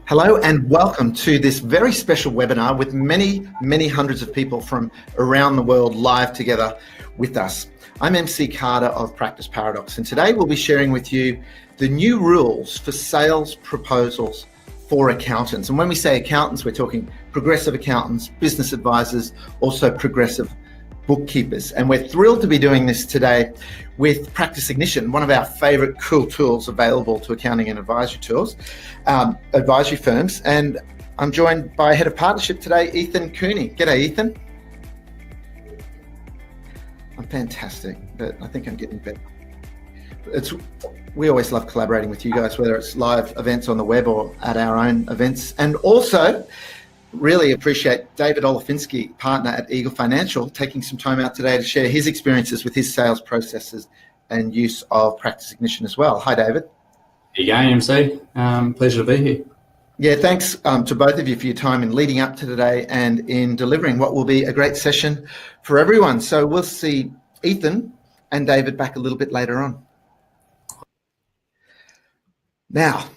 Hello and welcome to this very special webinar with many hundreds of people from around the world live together with us. I'm MC Carter of Practice Paradox, and today we'll be sharing with you the new rules for sales proposals for accountants. And when we say accountants, we're talking progressive accountants, business advisors, also progressive bookkeepers. And we're thrilled to be doing this today with Practice Ignition, one of our favorite cool tools available to accounting and advisory firms. And I'm joined by Head of Partnership today, Ethan Cooney. G'day, Ethan. I'm fantastic, but I think I'm getting better. We always love collaborating with you guys, whether it's live events on the web or at our own events. And also, really appreciate David Olifinski, partner at Eagle Financial, taking some time out today to share his experiences with his sales processes and use of Practice Ignition as well. Hi, David. There you go, MC. Pleasure to be here. Yeah, thanks to both of you for your time in leading up to today and in delivering what will be a great session for everyone. So we'll see Ethan and David back a little bit later on. Now,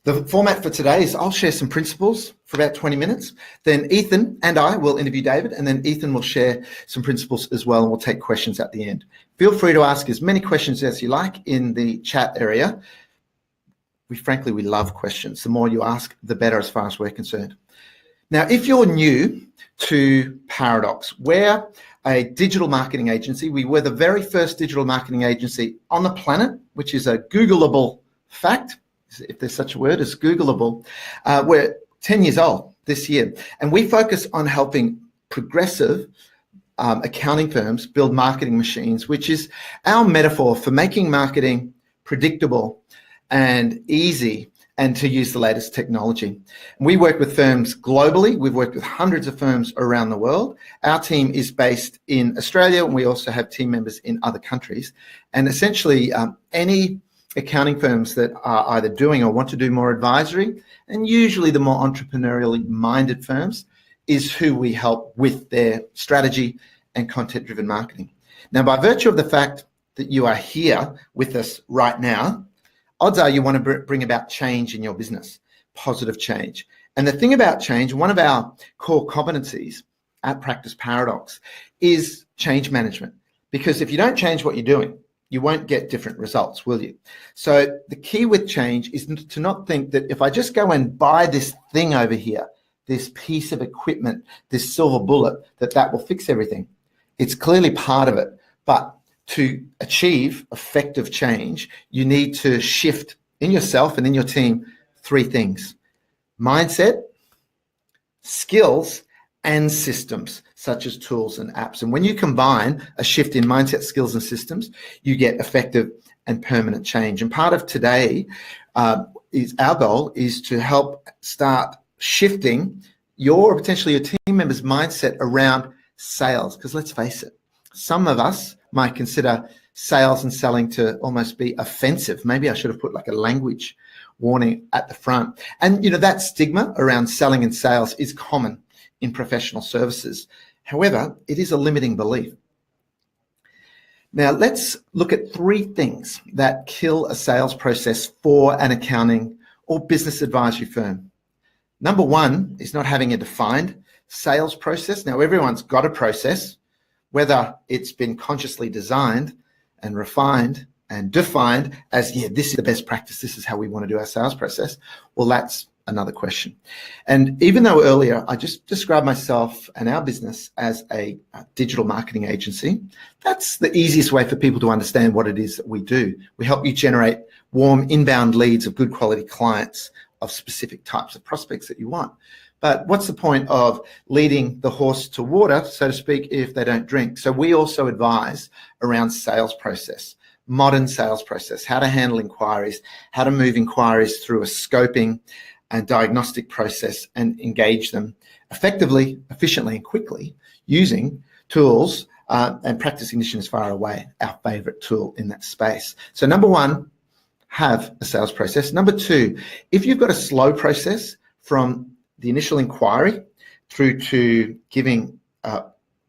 the format for today is I'll share some principles for about 20 minutes. Then Ethan and I will interview David, and then Ethan will share some principles as well, and we'll take questions at the end. Feel free to ask as many questions as you like in the chat area. Frankly, we love questions. The more you ask, the better as far as we're concerned. Now, if you're new to Paradox, we're a digital marketing agency. We were the very first digital marketing agency on the planet, which is a Googleable fact, if there's such a word as Googleable. We're 10 years old this year, and we focus on helping progressive accounting firms build marketing machines, which is our metaphor for making marketing predictable and easy and to use the latest technology. We work with firms globally. We've worked with hundreds of firms around the world. Our team is based in Australia, and we also have team members in other countries. And essentially, any accounting firms that are either doing or want to do more advisory, and usually the more entrepreneurially minded firms, is who we help with their strategy and content-driven marketing. Now, by virtue of the fact that you are here with us right now, odds are you want to bring about change in your business, positive change. And the thing about change, one of our core competencies at Practice Paradox is change management. Because if you don't change what you're doing, you won't get different results, will you? So the key with change is to not think that if I just go and buy this thing over here, this piece of equipment, this silver bullet, that will fix everything. It's clearly part of it. But to achieve effective change, you need to shift in yourself and in your team three things: mindset, skills, and systems, such as tools and apps. And when you combine a shift in mindset, skills, and systems, you get effective and permanent change. And part of today is our goal is to help start shifting your, potentially your team members' mindset around sales. Because let's face it, some of us might consider sales and selling to almost be offensive. Maybe I should have put like a language warning at the front. And you know, that stigma around selling and sales is common in professional services. However, it is a limiting belief. Now, let's look at three things that kill a sales process for an accounting or business advisory firm. Number one is not having a defined sales process. Now, everyone's got a process, whether it's been consciously designed and refined and defined as, yeah, this is the best practice, this is how we want to do our sales process. Well, that's another question. And even though earlier I just described myself and our business as a digital marketing agency, that's the easiest way for people to understand what it is that we do. We help you generate warm inbound leads of good quality clients of specific types of prospects that you want. But what's the point of leading the horse to water, so to speak, if they don't drink? So we also advise around sales process, modern sales process, how to handle inquiries, how to move inquiries through a scoping and diagnostic process and engage them effectively, efficiently, and quickly using tools, and Practice Ignition is far away our favorite tool in that space. So number one, have a sales process. Number two, if you've got a slow process from the initial inquiry through to giving a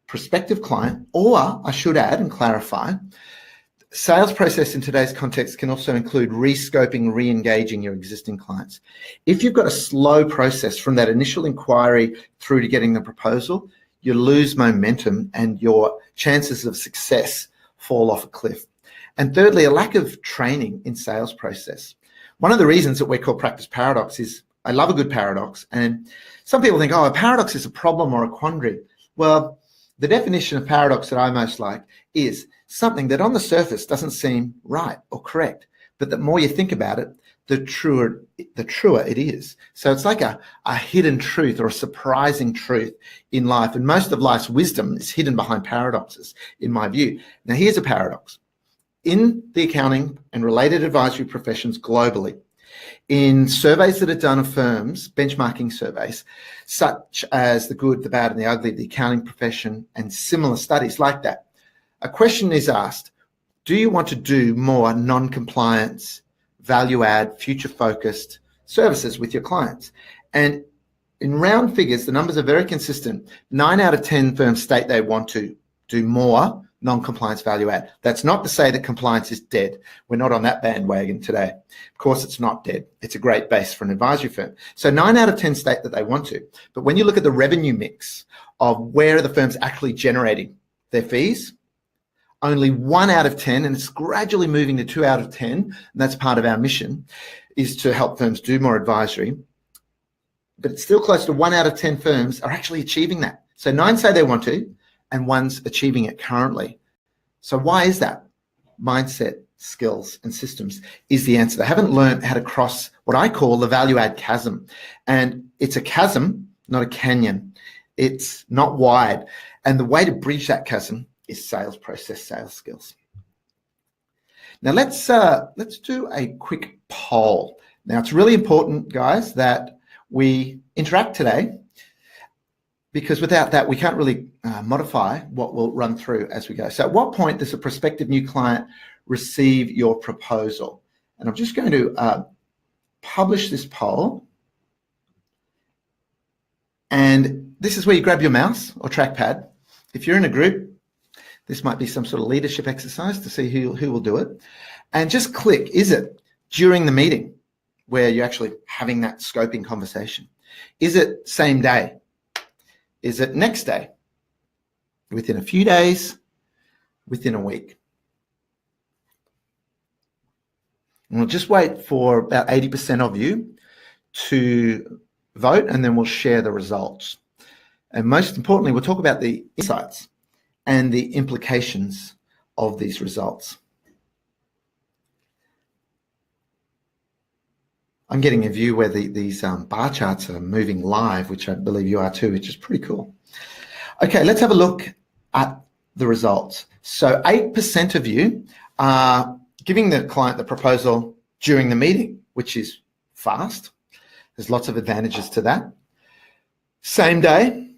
prospective client, or I should add and clarify, Sales process in today's context can also include re-scoping, re-engaging your existing clients. If you've got a slow process from that initial inquiry through to getting the proposal, you lose momentum and your chances of success fall off a cliff. And thirdly, a lack of training in sales process. One of the reasons that we're called practice paradox is I love a good paradox. And some people think, oh, a paradox is a problem or a quandary. Well, the definition of paradox that I most like is something that on the surface doesn't seem right or correct, but the more you think about it, the truer it is. So it's like a hidden truth or a surprising truth in life. And most of life's wisdom is hidden behind paradoxes, in my view. Now, here's a paradox. In the accounting and related advisory professions globally, in surveys that are done of firms, benchmarking surveys, such as the good, the bad, and the ugly of the accounting profession, and similar studies like that, a question is asked, do you want to do more non-compliance, value-add, future-focused services with your clients? And in round figures, the numbers are very consistent. 9 out of 10 firms state they want to do more non-compliance value-add. That's not to say that compliance is dead. We're not on that bandwagon today. Of course, it's not dead. It's a great base for an advisory firm. So 9 out of 10 state that they want to. But when you look at the revenue mix of where are the firms actually generating their fees, only 1 out of 10, and it's gradually moving to 2 out of 10, and that's part of our mission, is to help firms do more advisory. But it's still close to 1 out of 10 firms are actually achieving that. So 9 say they want to, and 1's achieving it currently. So why is that? Mindset, skills, and systems is the answer. They haven't learned how to cross what I call the value-add chasm. And it's a chasm, not a canyon. It's not wide. And the way to bridge that chasm is sales process, sales skills. Now let's do a quick poll. Now it's really important, guys, that we interact today, because without that we can't really modify what we'll run through as we go. So at what point does a prospective new client receive your proposal? And I'm just going to publish this poll. And this is where you grab your mouse or trackpad. If you're in a group, this might be some sort of leadership exercise to see who will do it. And just click, is it during the meeting where you're actually having that scoping conversation? Is it same day? Is it next day? Within a few days? Within a week? And we'll just wait for about 80% of you to vote, and then we'll share the results. And most importantly, we'll talk about the insights and the implications of these results. I'm getting a view where these bar charts are moving live, which I believe you are too, which is pretty cool. Okay, let's have a look at the results. So 8% of you are giving the client the proposal during the meeting, which is fast. There's lots of advantages to that. Same day,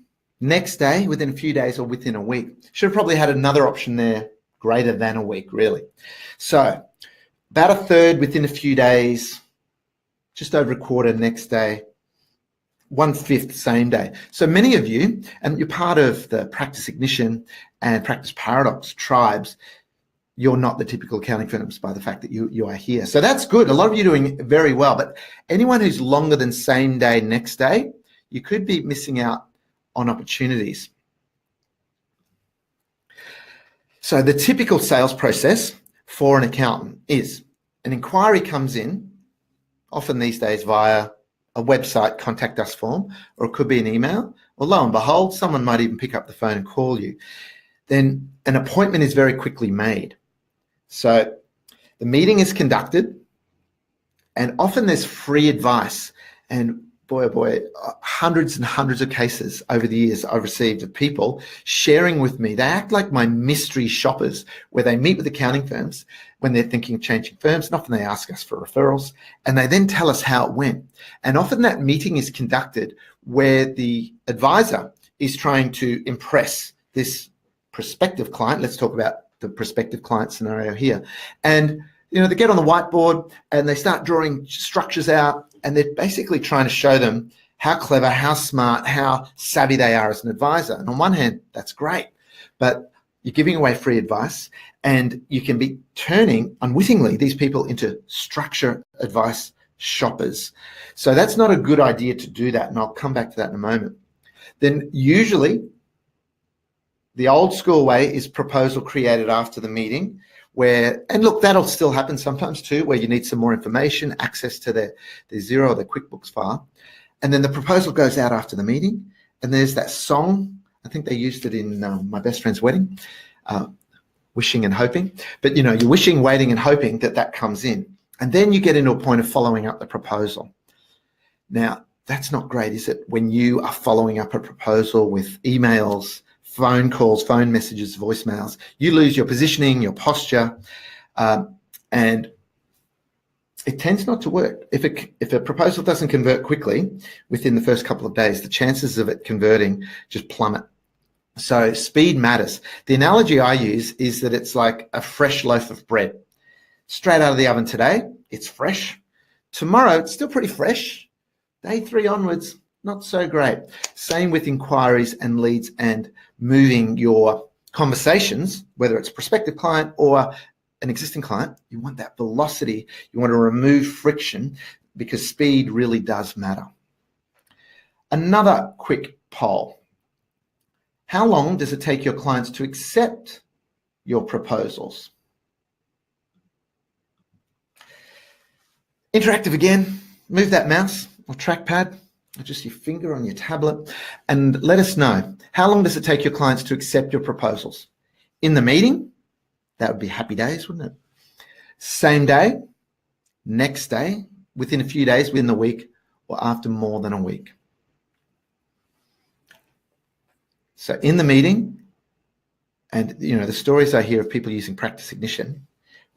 next day, within a few days, or within a week. Should have probably had another option there, greater than a week, really. So about a third within a few days, just over a quarter next day, 1/5 same day. So many of you, and you're part of the Practice Ignition and Practice Paradox tribes, you're not the typical accounting firms by the fact that you are here. So that's good. A lot of you are doing very well, but anyone who's longer than same day, next day, you could be missing out on opportunities. So the typical sales process for an accountant is an inquiry comes in, often these days via a website contact us form, or it could be an email, or lo and behold, someone might even pick up the phone and call you. Then an appointment is very quickly made. So the meeting is conducted, and often there's free advice. And boy, oh boy, hundreds and hundreds of cases over the years I've received of people sharing with me. They act like my mystery shoppers, where they meet with accounting firms when they're thinking of changing firms, and often they ask us for referrals, and they then tell us how it went. And often that meeting is conducted where the advisor is trying to impress this prospective client. Let's talk about the prospective client scenario here. And they get on the whiteboard and they start drawing structures out, and they're basically trying to show them how clever, how smart, how savvy they are as an advisor. And on one hand, that's great. But you're giving away free advice, and you can be turning unwittingly these people into structure advice shoppers. So that's not a good idea to do that, and I'll come back to that in a moment. Then usually the old school way is proposal created after the meeting, where, and look, that'll still happen sometimes too, where you need some more information, access to their Xero or their QuickBooks file. And then the proposal goes out after the meeting, and there's that song. I think they used it in my best friend's wedding, wishing and hoping. But you're wishing, waiting and hoping that comes in. And then you get into a point of following up the proposal. Now, that's not great, is it? When you are following up a proposal with emails, phone calls, phone messages, voicemails, you lose your positioning, your posture, and it tends not to work. If a proposal doesn't convert quickly within the first couple of days, the chances of it converting just plummet. So speed matters. The analogy I use is that it's like a fresh loaf of bread. Straight out of the oven today, it's fresh. Tomorrow, it's still pretty fresh. Day 3 onwards, not so great. Same with inquiries and leads and moving your conversations, whether it's a prospective client or an existing client. You want that velocity. You want to remove friction, because speed really does matter. Another quick poll. How long does it take your clients to accept your proposals? Interactive again. Move that mouse or trackpad, or just your finger on your tablet, and let us know. How long does it take your clients to accept your proposals? In the meeting, that would be happy days, wouldn't it? Same day, next day, within a few days, within the week, or after more than a week. So in the meeting, and the stories I hear of people using Practice Ignition,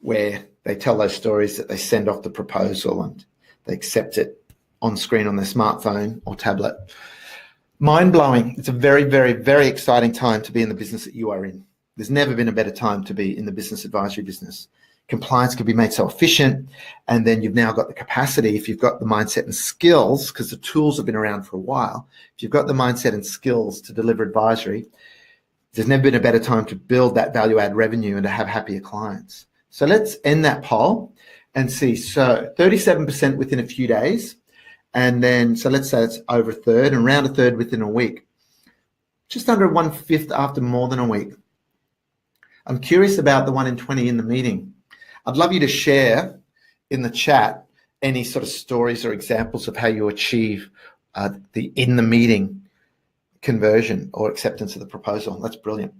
where they tell those stories that they send off the proposal and they accept it on screen on their smartphone or tablet. Mind-blowing. It's a very, very, very exciting time to be in the business that you are in. There's never been a better time to be in the business advisory business. Compliance can be made so efficient, and then you've now got the capacity, if you've got the mindset and skills, because the tools have been around for a while, if you've got the mindset and skills to deliver advisory, there's never been a better time to build that value-add revenue and to have happier clients. So let's end that poll and see. So 37% within a few days, and then, so let's say it's over a third, and around a third within a week. Just under 1/5 after more than a week. I'm curious about the 1 in 20 in the meeting. I'd love you to share in the chat any sort of stories or examples of how you achieve the in the meeting conversion or acceptance of the proposal. That's brilliant.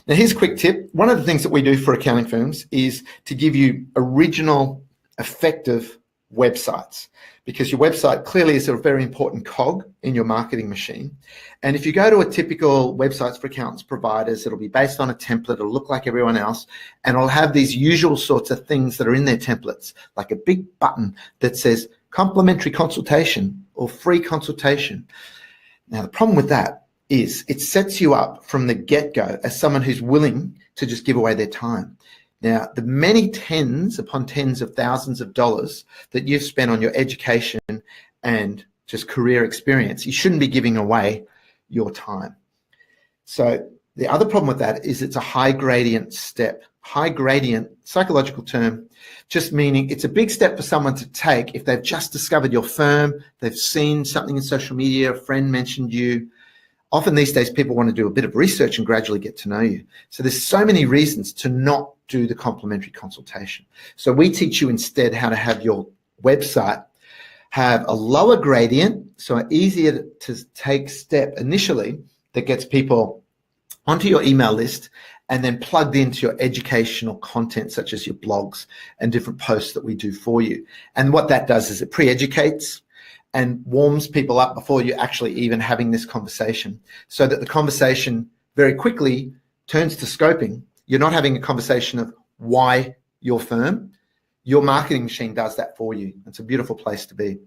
Now, here's a quick tip. One of the things that we do for accounting firms is to give you original, effective websites, because your website clearly is a very important cog in your marketing machine. And if you go to a typical websites for accountants providers, it'll be based on a template, it'll look like everyone else, and it'll have these usual sorts of things that are in their templates, like a big button that says complimentary consultation or free consultation. Now, the problem with that is it sets you up from the get-go as someone who's willing to just give away their time. Now, the many tens upon tens of thousands of dollars that you've spent on your education and just career experience, you shouldn't be giving away your time. So the other problem with that is it's a high gradient step. High gradient, psychological term, just meaning it's a big step for someone to take if they've just discovered your firm, they've seen something in social media, a friend mentioned you. Often these days people want to do a bit of research and gradually get to know you. So there's so many reasons to not do the complimentary consultation. So we teach you instead how to have your website have a lower gradient, so an easier to take step initially that gets people onto your email list and then plugged into your educational content, such as your blogs and different posts that we do for you. And what that does is it pre-educates and warms people up before you're actually even having this conversation, so that the conversation very quickly turns to scoping. You're not having a conversation of why your firm. Your marketing machine does that for you. It's a beautiful place to be.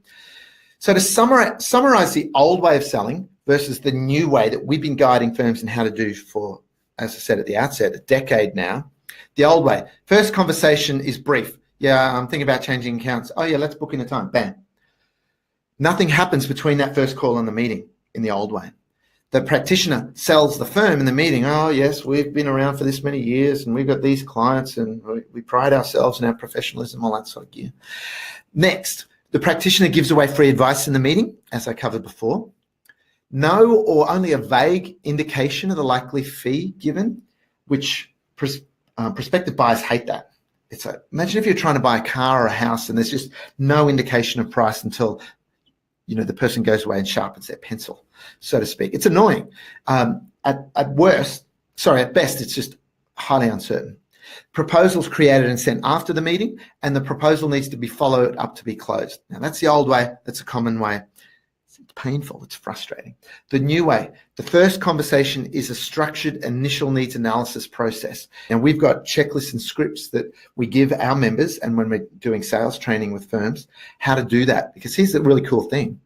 So to summarize the old way of selling versus the new way that we've been guiding firms in how to do for, as I said at the outset, a decade now. The old way, first conversation is brief. Yeah, I'm thinking about changing accounts. Oh yeah, let's book in a time. Bam. Nothing happens between that first call and the meeting in the old way. The practitioner sells the firm in the meeting. Oh, yes, we've been around for this many years and we've got these clients and we pride ourselves in our professionalism, all that sort of gear. Next, the practitioner gives away free advice in the meeting, as I covered before. No or only a vague indication of the likely fee given, which prospective buyers hate that. Imagine if you're trying to buy a car or a house and there's just no indication of price until the person goes away and sharpens their pencil, so to speak. It's annoying. At best, it's just highly uncertain. Proposals created and sent after the meeting, and the proposal needs to be followed up to be closed. Now, that's the old way. That's a common way. It's painful. It's frustrating. The new way, the first conversation is a structured initial needs analysis process. And we've got checklists and scripts that we give our members, and when we're doing sales training with firms, how to do that. Because here's the really cool thing.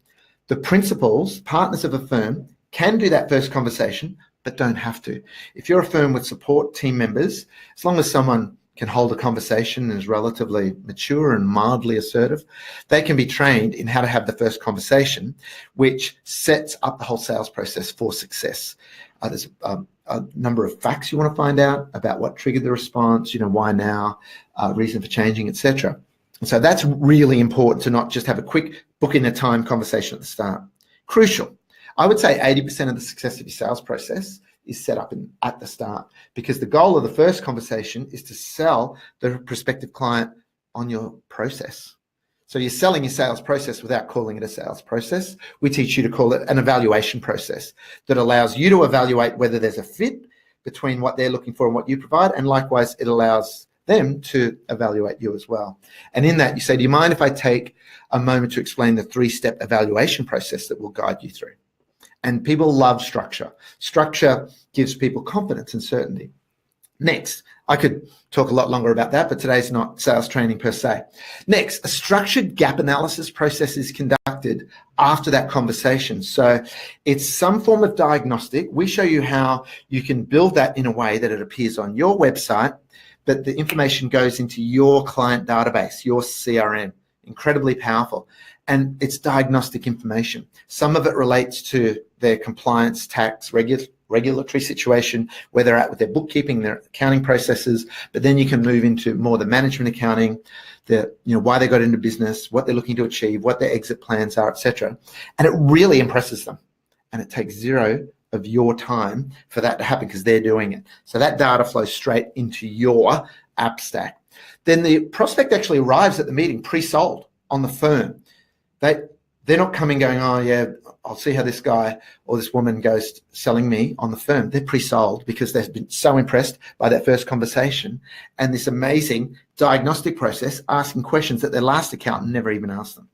The principals, partners of a firm, can do that first conversation, but don't have to. If you're a firm with support team members, as long as someone can hold a conversation and is relatively mature and mildly assertive, they can be trained in how to have the first conversation, which sets up the whole sales process for success. There's a number of facts you want to find out about what triggered the response, why now, reason for changing, etc. And so that's really important, to not just have a quick book in a time conversation at the start. Crucial. I would say 80% of the success of your sales process is set up at the start, because the goal of the first conversation is to sell the prospective client on your process. So you're selling your sales process without calling it a sales process. We teach you to call it an evaluation process that allows you to evaluate whether there's a fit between what they're looking for and what you provide, and likewise it allows them to evaluate you as well. And in that you say, do you mind if I take a moment to explain the 3-step evaluation process that will guide you through? And people love structure. Structure gives people confidence and certainty. Next, I could talk a lot longer about that, but today's not sales training per se. Next, a structured gap analysis process is conducted after that conversation. So it's some form of diagnostic. We show you how you can build that in a way that it appears on your website, but the information goes into your client database, your CRM. Incredibly powerful. And it's diagnostic information. Some of it relates to their compliance, tax, regulatory situation, where they're at with their bookkeeping, their accounting processes, but then you can move into more the management accounting, why they got into business, what they're looking to achieve, what their exit plans are, etc. And it really impresses them. And it takes zero of your time for that to happen, because they're doing it. So that data flows straight into your app stack. Then the prospect actually arrives at the meeting pre-sold on the firm. They're not coming going, oh yeah, I'll see how this guy or this woman goes selling me on the firm. They're pre-sold because they've been so impressed by that first conversation and this amazing diagnostic process, asking questions that their last accountant never even asked them.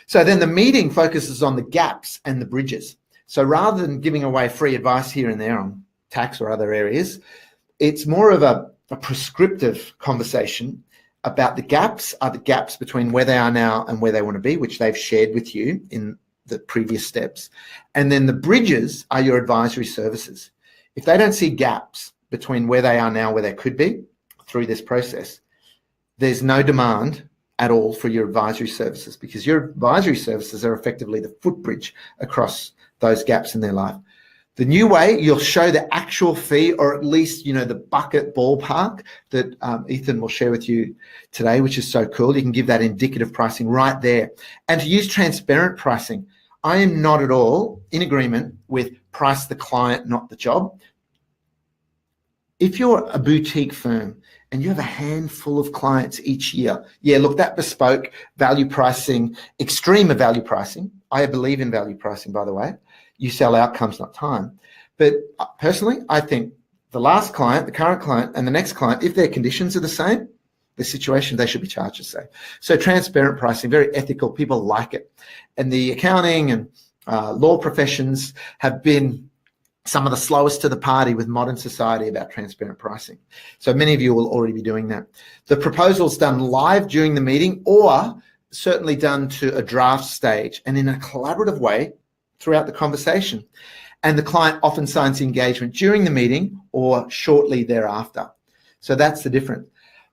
So then the meeting focuses on the gaps and the bridges. So rather than giving away free advice here and there on tax or other areas, it's more of a prescriptive conversation about the gaps between where they are now and where they want to be, which they've shared with you in the previous steps. And then the bridges are your advisory services. If they don't see gaps between where they are now, where they could be through this process, there's no demand at all for your advisory services, because your advisory services are effectively the footbridge across those gaps in their life. The new way, you'll show the actual fee, or at least, the bucket ballpark that Ethan will share with you today, which is so cool. You can give that indicative pricing right there. And to use transparent pricing, I am not at all in agreement with price the client, not the job. If you're a boutique firm and you have a handful of clients each year, yeah, look, that bespoke value pricing, extreme of value pricing, I believe in value pricing, by the way. You sell outcomes, not time. But personally, I think the last client, the current client, and the next client, if their conditions are the same, the situation, they should be charged the same. So transparent pricing, very ethical, people like it. And the accounting and law professions have been some of the slowest to the party with modern society about transparent pricing. So many of you will already be doing that. The proposal's done live during the meeting, or certainly done to a draft stage and in a collaborative way throughout the conversation. And the client often signs the engagement during the meeting or shortly thereafter. So that's the difference.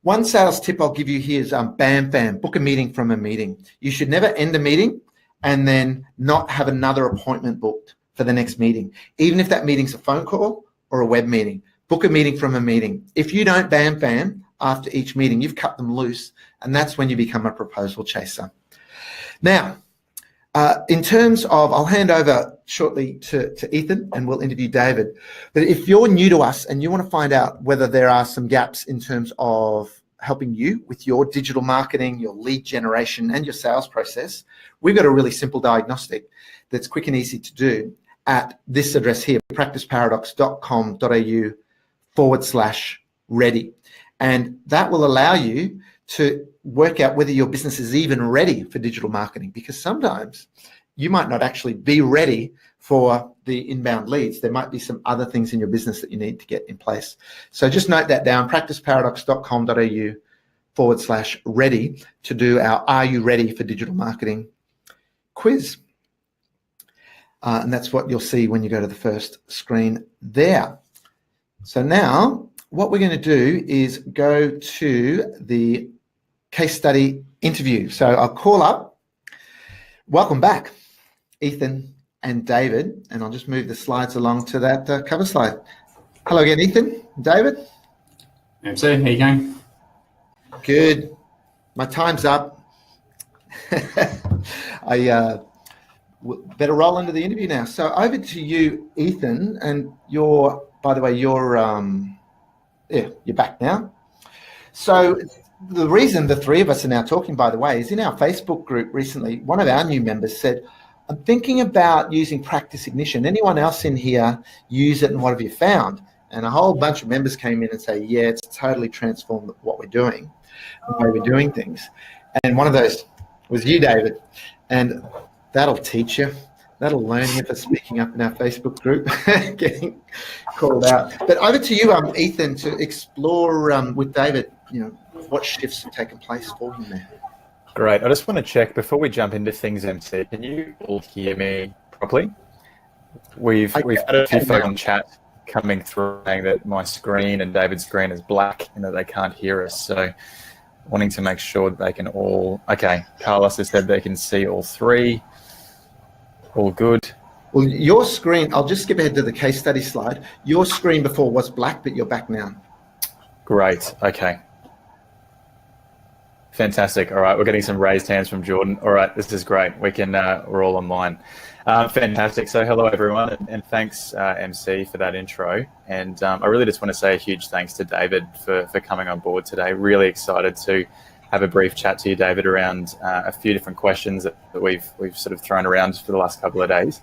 One sales tip I'll give you here is bam, bam, book a meeting from a meeting. You should never end a meeting and then not have another appointment booked for the next meeting, even if that meeting's a phone call or a web meeting. Book a meeting from a meeting. If you don't bam after each meeting, you've cut them loose, and that's when you become a proposal chaser. Now, in terms of, I'll hand over shortly to Ethan and we'll interview David. But if you're new to us and you want to find out whether there are some gaps in terms of helping you with your digital marketing, your lead generation and your sales process, we've got a really simple diagnostic that's quick and easy to do at this address here, practiceparadox.com.au/ready. And that will allow you to work out whether your business is even ready for digital marketing, because sometimes you might not actually be ready for the inbound leads. There might be some other things in your business that you need to get in place. So just note that down, practiceparadox.com.au/ready to do our Are You Ready for Digital Marketing quiz. And that's what you'll see when you go to the first screen there. So now what we're going to do is go to the case study interview. So I'll call up, welcome back, Ethan and David, and I'll just move the slides along to that cover slide. Hello again, Ethan, David. MC, how you going? Good. My time's up. I better roll into the interview now. So over to you, Ethan, and you're, by the way, you're back now. So the reason the three of us are now talking, by the way, is in our Facebook group recently, one of our new members said, I'm thinking about using Practice Ignition. Anyone else in here use it, and what have you found? And a whole bunch of members came in and say, yeah, it's totally transformed what we're doing, the way we're doing things. And one of those was you, David. And that'll teach you. That'll learn you for speaking up in our Facebook group, getting called out. But over to you, Ethan, to explore with David, what shifts have taken place for him there. Great. I just want to check before we jump into things, MC. Can you all hear me properly? We've had a few folks on chat coming through saying that my screen and David's screen is black and that they can't hear us. So wanting to make sure that they can all. Okay, Carlos has said they can see all three. All good. Well, your screen, I'll just skip ahead to the case study slide. Your screen before was black, but you're back now. Great. Okay. Fantastic. All right, we're getting some raised hands from Jordan. All right, this is great. We can. We're all online. Fantastic. So hello everyone, and thanks MC for that intro. And I really just want to say a huge thanks to David for coming on board today. Really excited to have a brief chat to you, David, around a few different questions that we've sort of thrown around for the last couple of days.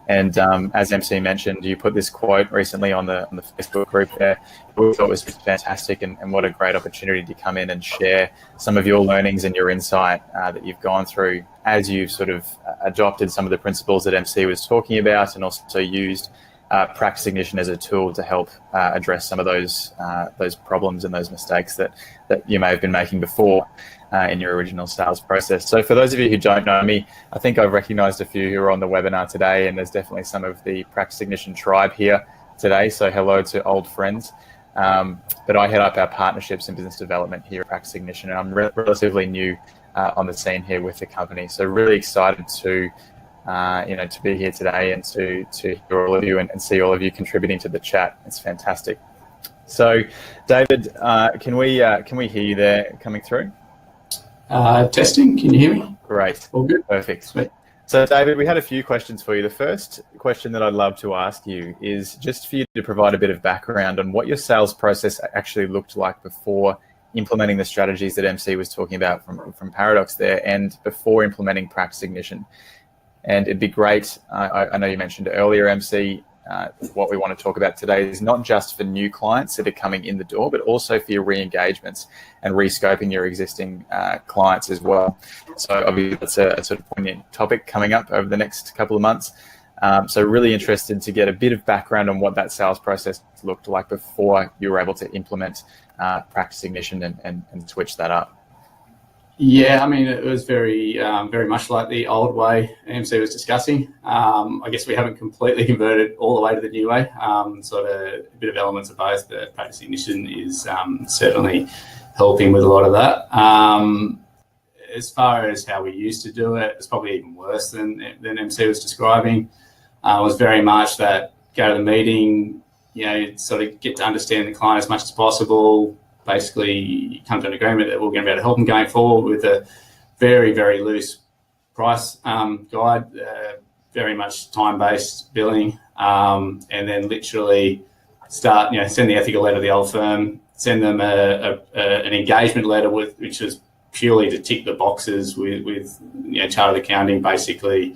And as MC mentioned, you put this quote recently on the Facebook group there. We thought it was just fantastic, and what a great opportunity to come in and share some of your learnings and your insight that you've gone through as you've sort of adopted some of the principles that MC was talking about, and also used Practice Ignition as a tool to help address some of those problems and those mistakes that you may have been making before in your original sales process. So for those of you who don't know me, I think I've recognized a few who are on the webinar today, and there's definitely some of the Practice Ignition tribe here today. So hello to old friends. But I head up our partnerships and business development here at Practice Ignition, and I'm relatively new on the scene here with the company. So really excited to be here today and to hear all of you and see all of you contributing to the chat. It's fantastic. So, David, can we hear you there coming through? Testing. Can you hear me? Great. All good. Perfect. Sweet. So, David, we had a few questions for you. The first question that I'd love to ask you is just for you to provide a bit of background on what your sales process actually looked like before implementing the strategies that MC was talking about from Paradox there, and before implementing Practice Ignition. And it'd be great, I know you mentioned earlier, MC, what we want to talk about today is not just for new clients that are coming in the door, but also for your re-engagements and rescoping your existing clients as well. So obviously that's a sort of poignant topic coming up over the next couple of months. So really interested to get a bit of background on what that sales process looked like before you were able to implement Practice Ignition and switch that up. Yeah, I mean, it was very much like the old way MC was discussing. I guess we haven't completely converted all the way to the new way. Sort of a bit of elements of both, but Practice Ignition is certainly helping with a lot of that. As far as how we used to do it, it's probably even worse than MC was describing. was very much that go to the meeting, sort of get to understand the client as much as possible. Basically, come to an agreement that we're going to be able to help them going forward with a very, very loose price guide, very much time-based billing, and then literally start, send the ethical letter to the old firm, send them an engagement letter which is purely to tick the boxes with chartered accounting. Basically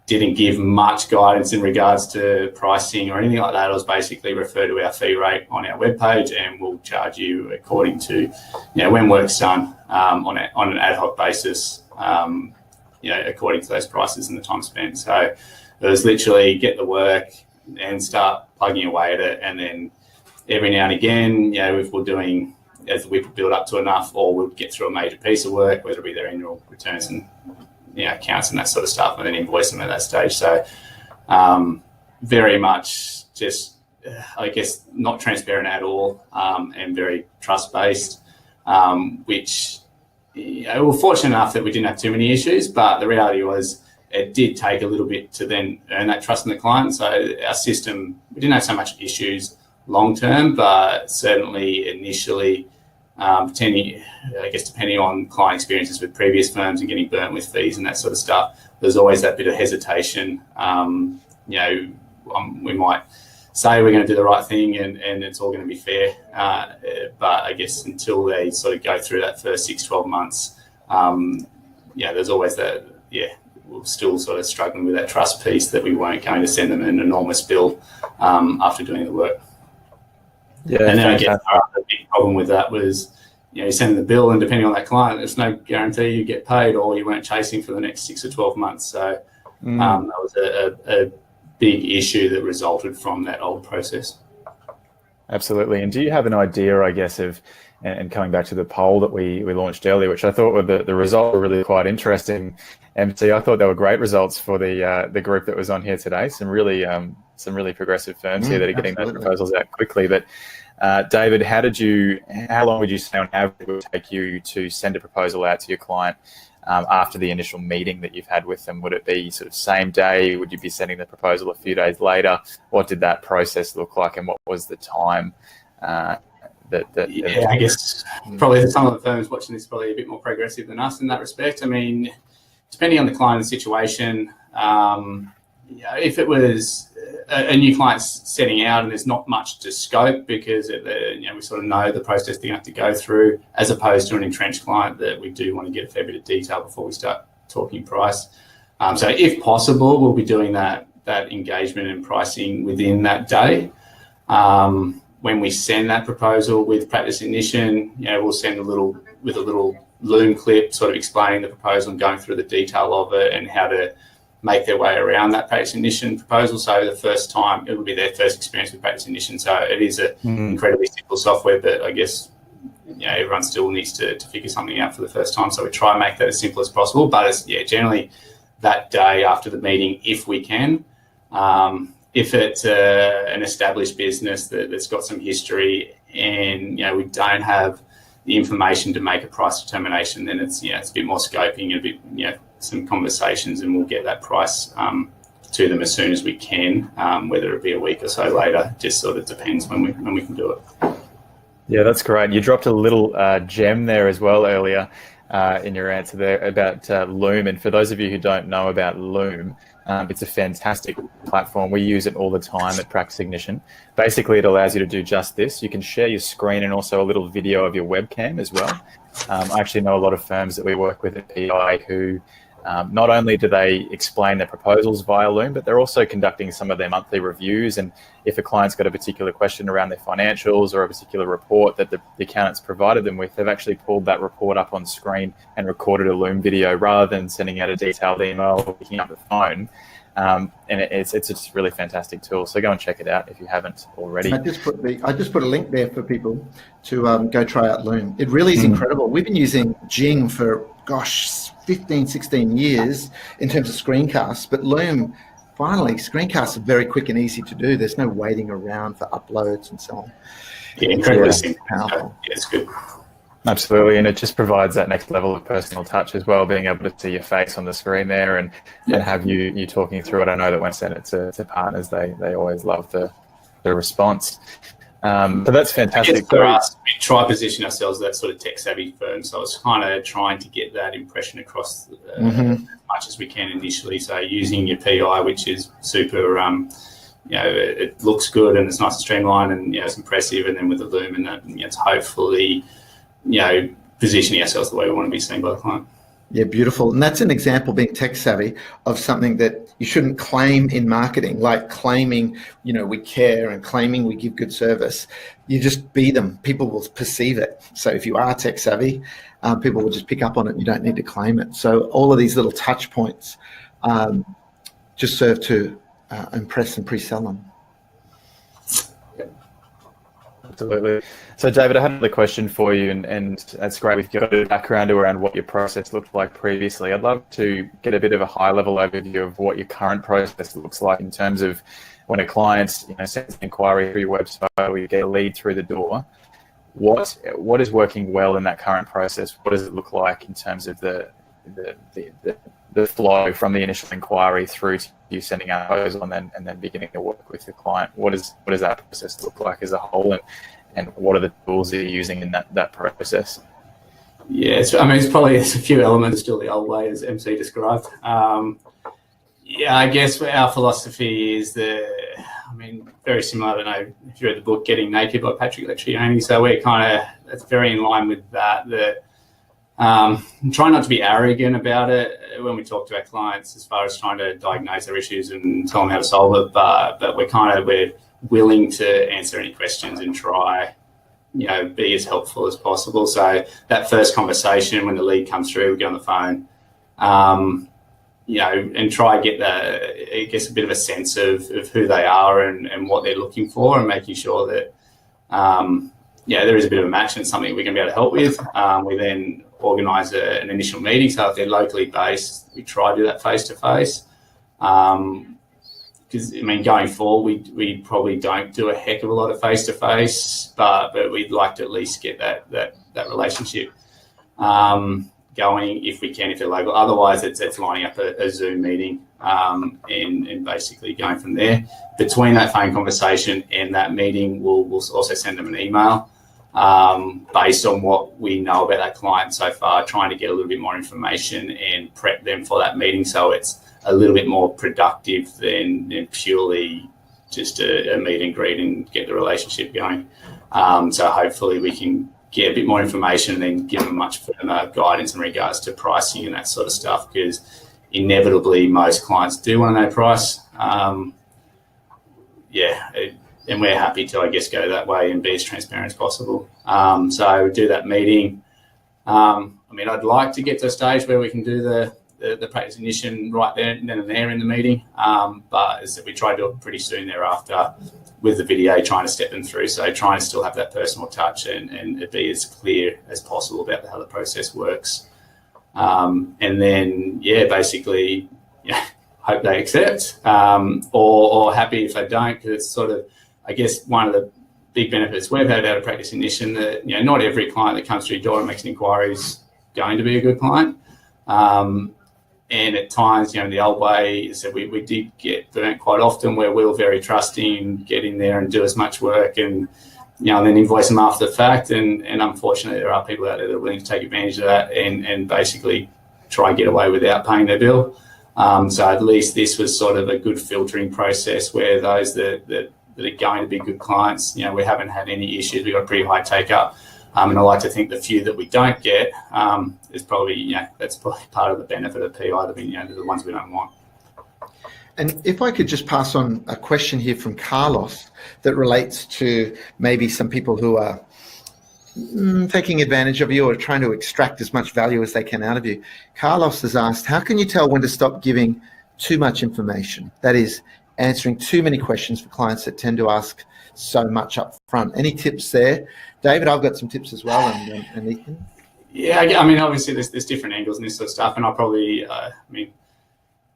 didn't give much guidance in regards to pricing or anything like that. It was basically refer to our fee rate on our webpage, and we'll charge you according to when work's done on an ad hoc basis, according to those prices and the time spent. So it was literally get the work and start plugging away at it, and then every now and again, if we're doing, as the WIP build up to enough, or we'll get through a major piece of work, whether it be their annual returns and accounts and that sort of stuff, and then invoice them at that stage. So very much just, I guess, not transparent at all, and very trust-based, which we're fortunate enough that we didn't have too many issues, but the reality was it did take a little bit to then earn that trust in the client. So our system, we didn't have so much issues long-term, but certainly initially, depending on client experiences with previous firms and getting burnt with fees and that sort of stuff, there's always that bit of hesitation. We might say we're going to do the right thing and it's all going to be fair, but I guess until they sort of go through that first 6-12 months, there's always that, we're still sort of struggling with that trust piece that we weren't going to send them an enormous bill after doing the work. Yeah, and then I guess the big problem with that was, you send the bill, and depending on that client, there's no guarantee you get paid, or you weren't chasing for the next 6 or 12 months. So that was a big issue that resulted from that old process. Absolutely. And do you have an idea, I guess, of, and coming back to the poll that we launched earlier, which I thought were the results were really quite interesting. MC, I thought they were great results for the group that was on here today. Some really progressive firms here that are getting those proposals out quickly. But David, how long would you say on average it would take you to send a proposal out to your client after the initial meeting that you've had with them? Would it be sort of same day? Would you be sending the proposal a few days later? What did that process look like, and what was the time? I guess probably some of the firms watching this are probably a bit more progressive than us in that respect. I mean, depending on the client and the situation, if it was a new client setting out and there's not much to scope because we sort of know the process they're going to have to go through, as opposed to an entrenched client that we do want to get a fair bit of detail before we start talking price. So if possible, we'll be doing that engagement and pricing within that day. When we send that proposal with practice ignition, we'll send a little Loom clip sort of explaining the proposal and going through the detail of it and how to make their way around that practice ignition proposal. So the first time, it will be their first experience with practice ignition. So it is an incredibly simple software, but I guess everyone still needs to figure something out for the first time. So we try and make that as simple as possible. But it's generally that day after the meeting, if we can. If it's an established business that's got some history and we don't have the information to make a price determination, then it's a bit more scoping and a bit some conversations, and we'll get that price to them as soon as we can, whether it be a week or so later. Just sort of depends when we can do it. Yeah, that's great. You dropped a little gem there as well earlier in your answer there about Loom. And for those of you who don't know about Loom, it's a fantastic platform. We use it all the time at Practice Ignition. Basically, it allows you to do just this. You can share your screen and also a little video of your webcam as well. I actually know a lot of firms that we work with at PI who not only do they explain their proposals via Loom, but they're also conducting some of their monthly reviews. And if a client's got a particular question around their financials or a particular report that the accountant's provided them with, they've actually pulled that report up on screen and recorded a Loom video rather than sending out a detailed email or picking up the phone. And it's just a really fantastic tool. So go and check it out if you haven't already. I just put a link there for people to go try out Loom. It really is incredible. We've been using Jing for 15, 16 years in terms of screencasts, but Loom, finally, screencasts are very quick and easy to do. There's no waiting around for uploads and so on. Yeah, incredibly powerful. Yeah, it's good. Absolutely, and it just provides that next level of personal touch as well, being able to see your face on the screen there and have you talking through it. I know that when sent it to partners, they always love the response. So that's fantastic. For us, we try to position ourselves as that sort of tech-savvy firm, so it's kind of trying to get that impression across as much as we can initially. So using your PI, which is super, it looks good and it's nice and streamlined and it's impressive, and then with the Loom and that, it's hopefully positioning ourselves the way we want to be seen by the client. Yeah, beautiful. And that's an example, being tech savvy, of something that you shouldn't claim in marketing, like claiming, we care and claiming we give good service. You just be them. People will perceive it. So if you are tech savvy, people will just pick up on it. You don't need to claim it. So all of these little touch points just serve to impress and pre-sell them. Absolutely. So, David, I had another question for you, and that's great. We've got a background around what your process looked like previously. I'd love to get a bit of a high-level overview of what your current process looks like in terms of when a client sends an inquiry through your website or you get a lead through the door. What is working well in that current process? What does it look like in terms of the flow from the initial inquiry through to you sending out a proposal and then beginning to work with the client? What does that process look like as a whole, and what are the tools that you're using in that process? Yeah, it's probably a few elements still the old way, as MC described. I guess our philosophy is very similar. I don't know if you read the book Getting Naked by Patrick Lencioni. So we're that's very in line with that. Try not to be arrogant about it when we talk to our clients as far as trying to diagnose their issues and tell them how to solve it. But we're willing to answer any questions and try, be as helpful as possible. So that first conversation, when the lead comes through, we get on the phone, and try to get a bit of a sense of who they are and what they're looking for, and making sure that, there is a bit of a match and something we're going to be able to help with. We then organise an initial meeting. So if they're locally based, we try to do that face-to-face. Because going forward, we probably don't do a heck of a lot of face-to-face, but we'd like to at least get that relationship going if we can, if they're local. Otherwise, it's lining up a Zoom meeting and basically going from there. Between that phone conversation and that meeting, we'll also send them an email based on what we know about that client so far, trying to get a little bit more information and prep them for that meeting, so it's a little bit more productive than purely just a meet and greet and get the relationship going. So hopefully we can get a bit more information and then give them much further guidance in regards to pricing and that sort of stuff, because inevitably most clients do want to know price. And we're happy to, go that way and be as transparent as possible. So do that meeting. I'd like to get to a stage where we can do the practice ignition right then and there in the meeting. But as we try to do it pretty soon thereafter with the video, trying to step them through. So trying to still have that personal touch and be as clear as possible about how the process works. And then, basically, hope they accept or happy if they don't, because it's sort of, one of the big benefits we've had out of practice ignition that, not every client that comes through your door and makes an inquiry is going to be a good client. And at times, in the old way, so we did get burnt quite often where we were very trusting, get in there and do as much work and, then invoice them after the fact. And unfortunately, there are people out there that are willing to take advantage of that and basically try and get away without paying their bill. So at least this was sort of a good filtering process where those that are going to be good clients, we haven't had any issues. We've got a pretty high take up. And I like to think the few that we don't get is probably, that's probably part of the benefit of PI, that they're the ones we don't want. And if I could just pass on a question here from Carlos that relates to maybe some people who are taking advantage of you or trying to extract as much value as they can out of you. Carlos has asked, how can you tell when to stop giving too much information? That is, answering too many questions for clients that tend to ask so much up front. Any tips there? David, I've got some tips as well, and Ethan. Yeah, obviously there's different angles in this sort of stuff, and I'll probably,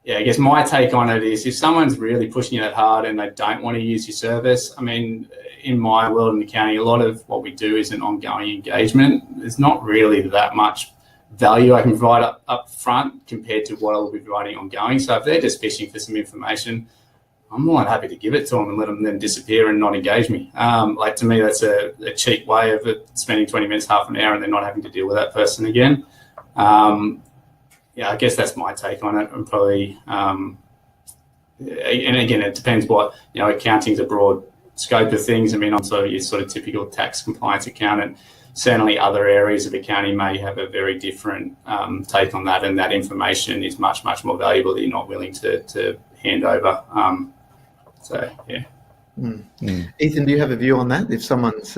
yeah, I guess my take on it is if someone's really pushing you that hard and they don't want to use your service, I mean, in my world in accounting, a lot of what we do is an ongoing engagement. There's not really that much value I can provide up front compared to what I'll be providing ongoing. So if they're just fishing for some information, I'm more than happy to give it to them and let them then disappear and not engage me. Like, to me, that's a cheap way of spending 20 minutes, half an hour, and then not having to deal with that person again. Yeah, I guess that's my take on it. And probably, and again, it depends what, accounting's a broad scope of things. I mean, I'm sort of your sort of typical tax compliance accountant. Certainly other areas of accounting may have a very different take on that, and that information is much, much more valuable that you're not willing to hand over. So, yeah. Ethan, do you have a view on that? If someone's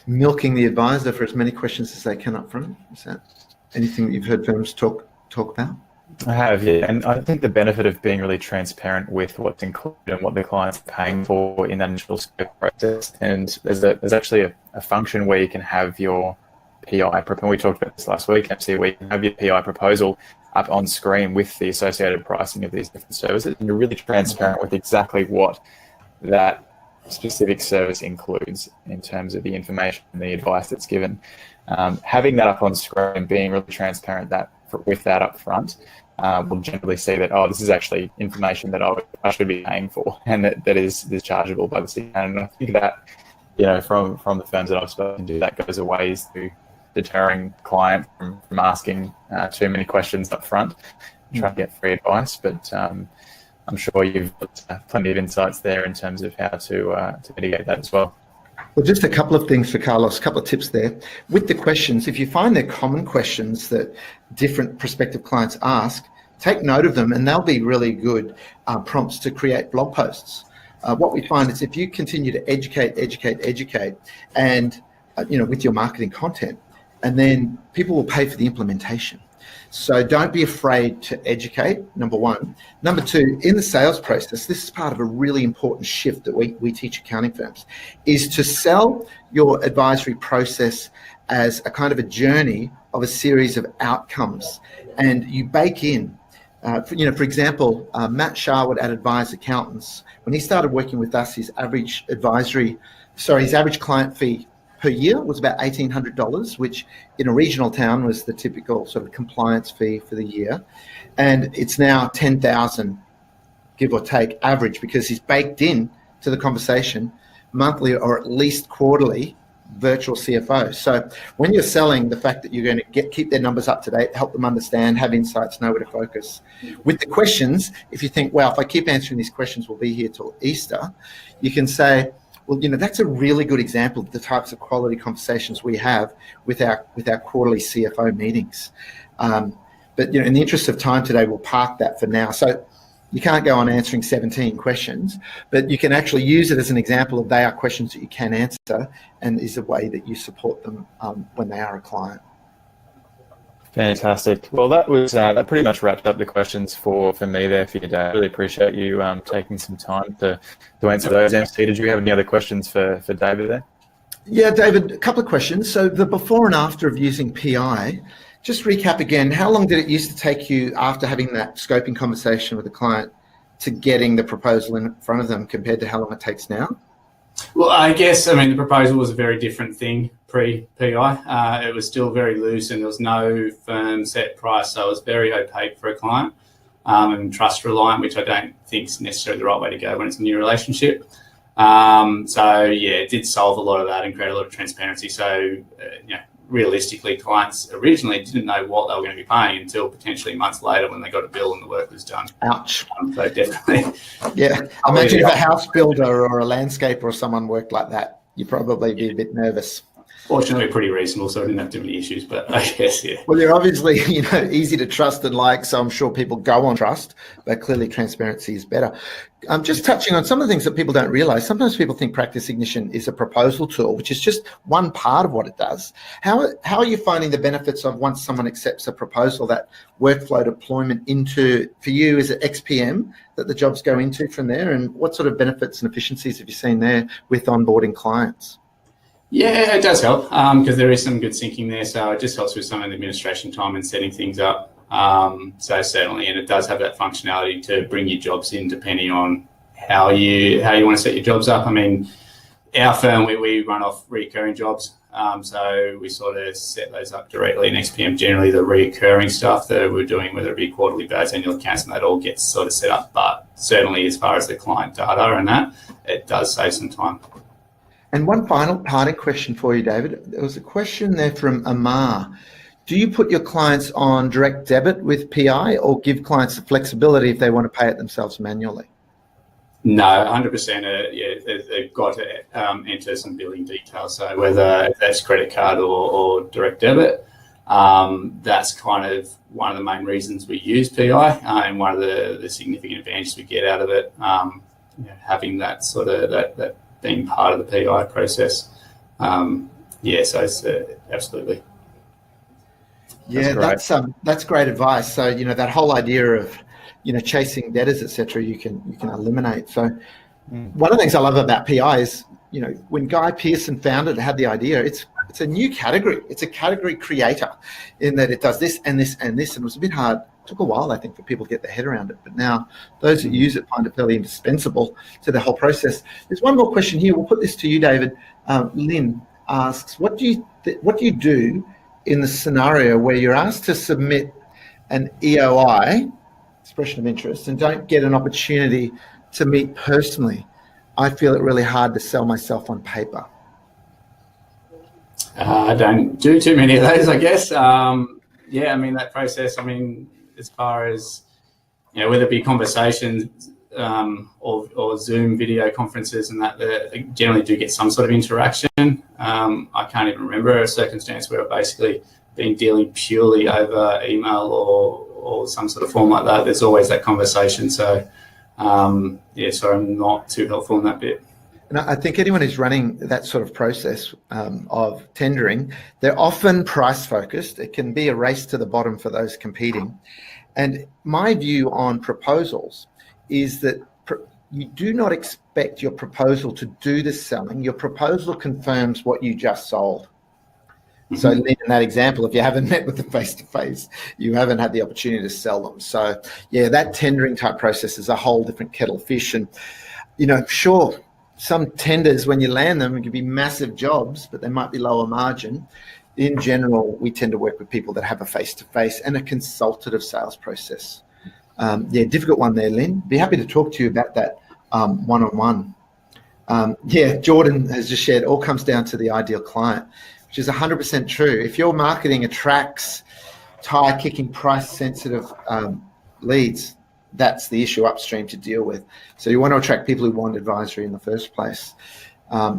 milking the advisor for as many questions as they can up front, is that anything that you've heard firms talk about? I have, yeah. And I think the benefit of being really transparent with what's included and what the client's paying for in that initial scope process. And there's actually a function where you can have your PI, and we talked about this last week, actually, where you can have your PI proposal up on screen with the associated pricing of these different services. And you're really transparent with exactly what that specific service includes in terms of the information and the advice that's given. Having that up on screen, being really transparent with that up front, will generally see that, this is actually information that I should be paying for, and that is chargeable by the city. And I think that, from the firms that I've spoken to, that goes a ways to deterring client from asking too many questions up front, try to get free advice. But I'm sure you've got plenty of insights there in terms of how to mitigate that as well. Well, just a couple of things for Carlos, a couple of tips there. With the questions, if you find they're common questions that different prospective clients ask, take note of them, and they'll be really good prompts to create blog posts. What we find is if you continue to educate, and with your marketing content, and then people will pay for the implementation. So don't be afraid to educate, number one. Number two, in the sales process, this is part of a really important shift that we teach accounting firms, is to sell your advisory process as a kind of a journey of a series of outcomes. And you bake in, for example, Matt Sharwood at Advise Accountants, when he started working with us, his average client fee per year was about $1,800, which in a regional town was the typical sort of compliance fee for the year. And it's now $10,000, give or take, average, because he's baked in to the conversation monthly or at least quarterly virtual CFO. So when you're selling, the fact that you're going to keep their numbers up to date, help them understand, have insights, know where to focus. With the questions, if you think, well, if I keep answering these questions, we'll be here till Easter, you can say, well, that's a really good example of the types of quality conversations we have with our quarterly CFO meetings. But in the interest of time today, we'll park that for now. So you can't go on answering 17 questions, but you can actually use it as an example of they are questions that you can answer, and is a way that you support them when they are a client. Fantastic. Well, that pretty much wrapped up the questions for me there for you, Dave. I really appreciate you taking some time to answer those. MC, did you have any other questions for David there? Yeah, David, a couple of questions. So the before and after of using PI, just recap again, how long did it used to take you after having that scoping conversation with the client to getting the proposal in front of them compared to how long it takes now? Well, I guess, the proposal was a very different thing pre-PI. It was still very loose, and there was no firm set price, so it was very opaque for a client, and trust reliant, which I don't think is necessarily the right way to go when it's a new relationship. It did solve a lot of that and create a lot of transparency. So, realistically, clients originally didn't know what they were going to be paying until potentially months later when they got a bill and the work was done. Ouch. So definitely. Yeah. Imagine if a house builder or a landscaper or someone worked like that, you'd probably be a bit nervous. Fortunately, pretty reasonable, so I didn't have too many issues, but I guess, yeah. Well, you're obviously, easy to trust and like, so I'm sure people go on trust, but clearly transparency is better. Just touching on some of the things that people don't realize, sometimes people think Practice Ignition is a proposal tool, which is just one part of what it does. How are you finding the benefits of once someone accepts a proposal, that workflow deployment into, for you, is it XPM that the jobs go into from there? And what sort of benefits and efficiencies have you seen there with onboarding clients? Yeah, it does help because there is some good syncing there. So it just helps with some of the administration time and setting things up. So certainly, and it does have that functionality to bring your jobs in depending on how you want to set your jobs up. I mean, our firm, we run off recurring jobs. So we sort of set those up directly in XPM. Generally, the recurring stuff that we're doing, whether it be quarterly badge, annual accounts, and that all gets sort of set up. But certainly, as far as the client data and that, it does save some time. And one final parting question for you, David. There was a question there from Amar. Do you put your clients on direct debit with PI or give clients the flexibility if they want to pay it themselves manually? No, 100%. They've got to enter some billing details. So whether that's credit card or direct debit, that's kind of one of the main reasons we use PI, and one of the significant advantages we get out of it, having that sort of that being part of the PI process. So it's absolutely. Yeah, that's great advice. So that whole idea of chasing debtors, etc., you can eliminate. So one of the things I love about PI is when Guy Pearson founded, had the idea, it's a new category. It's a category creator in that it does this and this and this, and it was a bit hard. It took a while, I think, for people to get their head around it. But now those that use it find it fairly indispensable to the whole process. There's one more question here. We'll put this to you, David. Lynn asks, what do you do in the scenario where you're asked to submit an EOI, expression of interest, and don't get an opportunity to meet personally? I feel it really hard to sell myself on paper. I don't do too many of those, I guess. That process, as far as, whether it be conversations or Zoom video conferences and that, they generally do get some sort of interaction. I can't even remember a circumstance where I've basically been dealing purely over email or some sort of form like that. There's always that conversation. So, so I'm not too helpful in that bit. And I think anyone who's running that sort of process of tendering, they're often price focused. It can be a race to the bottom for those competing. And my view on proposals is that you do not expect your proposal to do the selling. Your proposal confirms what you just sold. So in that example, if you haven't met with them face-to-face, you haven't had the opportunity to sell them. So that tendering type process is a whole different kettle of fish. And, sure, some tenders, when you land them, it can be massive jobs, but they might be lower margin. In general, we tend to work with people that have a face-to-face and a consultative sales process. Difficult one there, Lynn. Be happy to talk to you about that one-on-one. Jordan has just shared, all comes down to the ideal client, which is 100% true. If your marketing attracts tire-kicking, price-sensitive leads, that's the issue upstream to deal with. So you want to attract people who want advisory in the first place,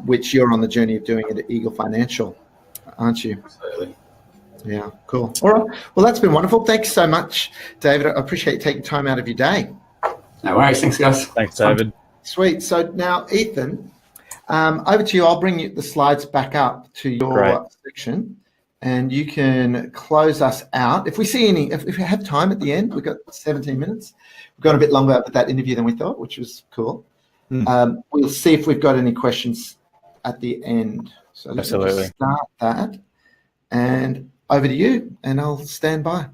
which you're on the journey of doing it at Eagle Financial, aren't you? Absolutely. Yeah, cool. All right. Well, that's been wonderful. Thanks so much, David. I appreciate you taking time out of your day. No worries. Thanks, guys. Thanks, David. Sweet. So now, Ethan, over to you. I'll bring the slides back up to your section, and you can close us out. If we have time at the end, we've got 17 minutes. We've gone a bit longer with that interview than we thought, which was cool. We'll see if we've got any questions at the end. So let's start that. And over to you, and I'll stand by.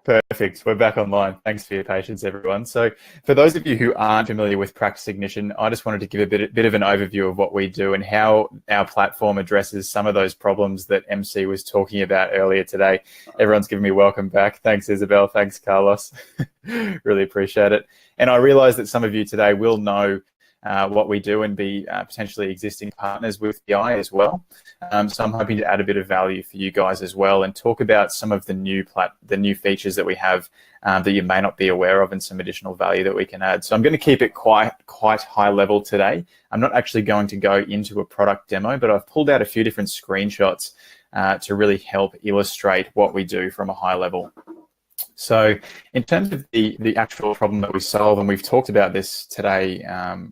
Perfect. We're back online. Thanks for your patience, everyone. So for those of you who aren't familiar with Practice Ignition, I just wanted to give a bit of an overview of what we do and how our platform addresses some of those problems that MC was talking about earlier today. Everyone's giving me welcome back. Thanks, Isabel. Thanks, Carlos. Really appreciate it. And I realize that some of you today will know what we do and be potentially existing partners with PI as well. So I'm hoping to add a bit of value for you guys as well and talk about some of the new features that we have that you may not be aware of and some additional value that we can add. So I'm going to keep it quite high level today. I'm not actually going to go into a product demo, but I've pulled out a few different screenshots to really help illustrate what we do from a high level. So in terms of the actual problem that we solve, and we've talked about this today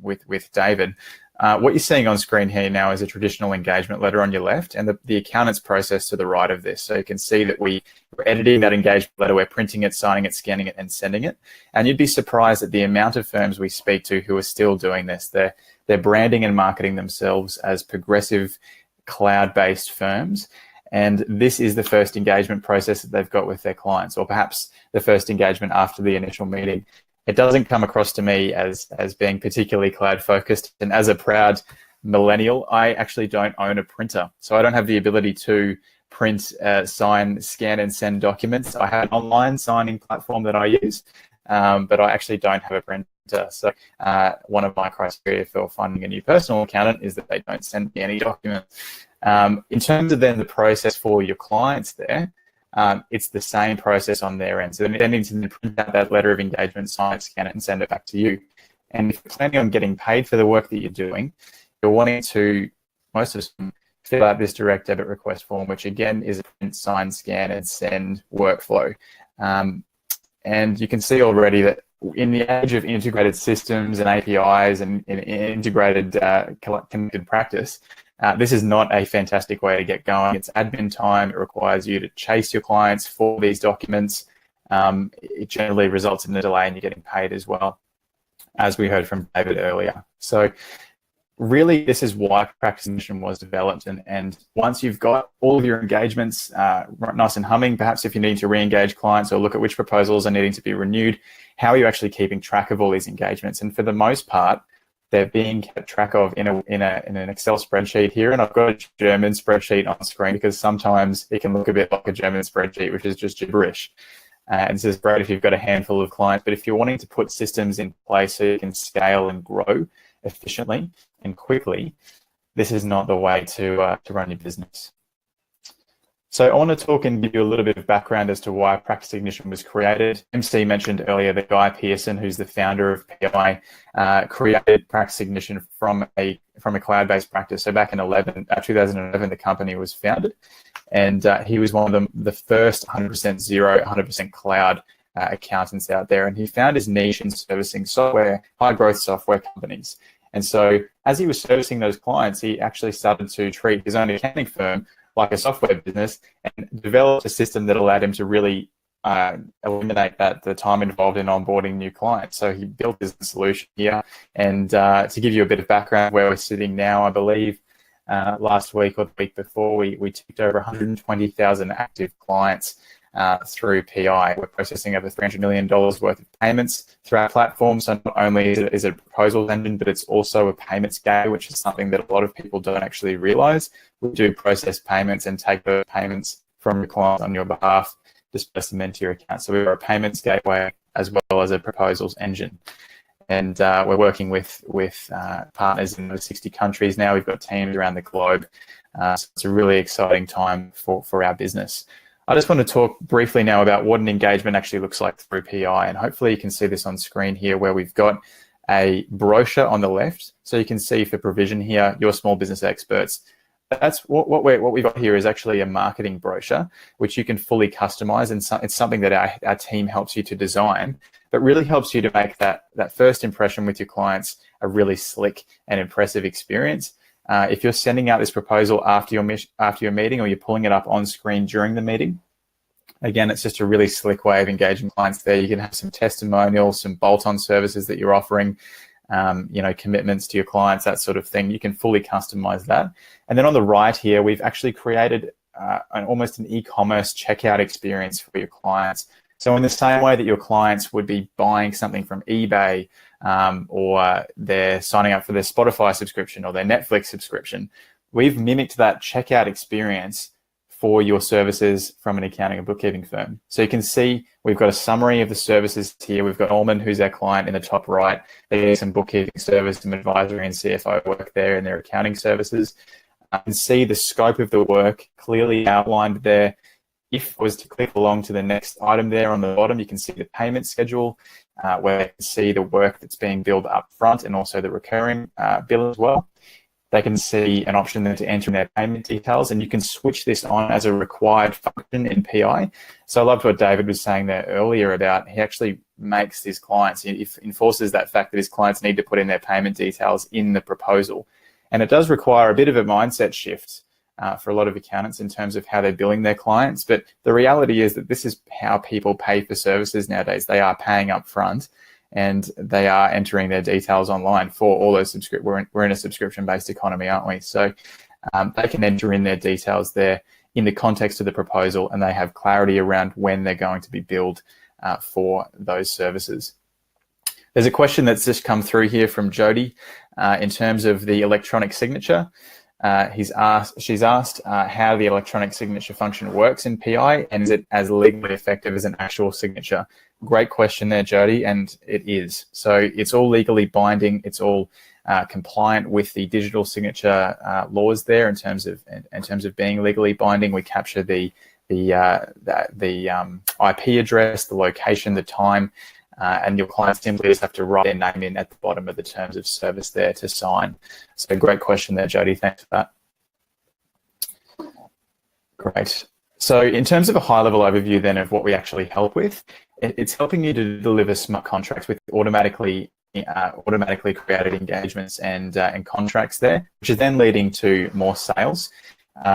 with David, what you're seeing on screen here now is a traditional engagement letter on your left and the accountant's process to the right of this. So you can see that we're editing that engagement letter, we're printing it, signing it, scanning it, and sending it. And you'd be surprised at the amount of firms we speak to who are still doing this. They're branding and marketing themselves as progressive cloud-based firms. And this is the first engagement process that they've got with their clients, or perhaps the first engagement after the initial meeting. It doesn't come across to me as being particularly cloud focused. And as a proud millennial, I actually don't own a printer. So I don't have the ability to print, sign, scan and send documents. I have an online signing platform that I use, but I actually don't have a printer. So one of my criteria for finding a new personal accountant is that they don't send me any documents. In terms of then the process for your clients there, it's the same process on their end. So they need to print out that letter of engagement, sign it, scan it, and send it back to you. And if you're planning on getting paid for the work that you're doing, you're wanting to, most of them, fill out this direct debit request form, which again is a print, sign, scan, and send workflow. And you can see already that in the age of integrated systems and APIs and integrated connected practice, this is not a fantastic way to get going. It's admin time. It requires you to chase your clients for these documents. It generally results in a delay in you getting paid as well, as we heard from David earlier. So really, this is why Practice Ignition was developed. And once you've got all of your engagements nice and humming, perhaps if you need to re-engage clients or look at which proposals are needing to be renewed, how are you actually keeping track of all these engagements? And for the most part, they're being kept track of in an Excel spreadsheet here. And I've got a German spreadsheet on screen because sometimes it can look a bit like a German spreadsheet, which is just gibberish. And this is great if you've got a handful of clients, but if you're wanting to put systems in place so you can scale and grow efficiently and quickly, this is not the way to run your business. So I want to talk and give you a little bit of background as to why Practice Ignition was created. MC mentioned earlier that Guy Pearson, who's the founder of PI, created Practice Ignition from a cloud-based practice. So back in 2011, the company was founded, and he was one of the first 100% cloud accountants out there. And he found his niche in servicing software, high-growth software companies. And so as he was servicing those clients, he actually started to treat his own accounting firm like a software business and developed a system that allowed him to really eliminate the time involved in onboarding new clients. So he built this solution here. And to give you a bit of background where we're sitting now, I believe last week or the week before, we ticked over 120,000 active clients through PI. We're processing over $300 million worth of payments through our platform. So not only is it a proposals engine, but it's also a payments gateway, which is something that a lot of people don't actually realize. We do process payments and take those payments from your clients on your behalf, disperse them into your account. So we're a payments gateway as well as a proposals engine. And we're working with partners in over 60 countries now. We've got teams around the globe. So it's a really exciting time for our business. I just want to talk briefly now about what an engagement actually looks like through PI. And hopefully you can see this on screen here where we've got a brochure on the left. So you can see for provision here, your small business experts. That's what we've got here is actually a marketing brochure, which you can fully customize. And it's something that our team helps you to design, but really helps you to make that first impression with your clients a really slick and impressive experience. If you're sending out this proposal after your meeting, or you're pulling it up on screen during the meeting, again, it's just a really slick way of engaging clients there. You can have some testimonials, some bolt-on services that you're offering, commitments to your clients, that sort of thing. You can fully customize that. And then on the right here, we've actually created almost an e-commerce checkout experience for your clients. So in the same way that your clients would be buying something from eBay, or they're signing up for their Spotify subscription or their Netflix subscription, we've mimicked that checkout experience for your services from an accounting and bookkeeping firm. So you can see we've got a summary of the services here. We've got Norman, who's our client, in the top right. They do some bookkeeping service, some advisory and CFO work there in their accounting services. You can see the scope of the work clearly outlined there. If I was to click along to the next item there on the bottom, you can see the payment schedule, where you can see the work that's being billed up front and also the recurring bill as well. They can see an option there to enter in their payment details, and you can switch this on as a required function in PI. So I loved what David was saying there earlier about he actually makes his clients, he enforces that fact that his clients need to put in their payment details in the proposal. And it does require a bit of a mindset shift for a lot of accountants in terms of how they're billing their clients. But the reality is that this is how people pay for services nowadays. They are paying up front, and they are entering their details online for all those we're in a subscription-based economy, aren't we? So they can enter in their details there in the context of the proposal, and they have clarity around when they're going to be billed for those services. There's a question that's just come through here from Jody in terms of the electronic signature. She's asked how the electronic signature function works in PI, and is it as legally effective as an actual signature? Great question there, Jody, and it is. So it's all legally binding. It's all compliant with the digital signature laws there in terms of being legally binding. We capture the IP address, the location, the time, and your clients simply just have to write their name in at the bottom of the terms of service there to sign. So great question there, Jody. Thanks for that. Great. So in terms of a high-level overview then of what we actually help with, it's helping you to deliver smart contracts with automatically created engagements and contracts there, which is then leading to more sales.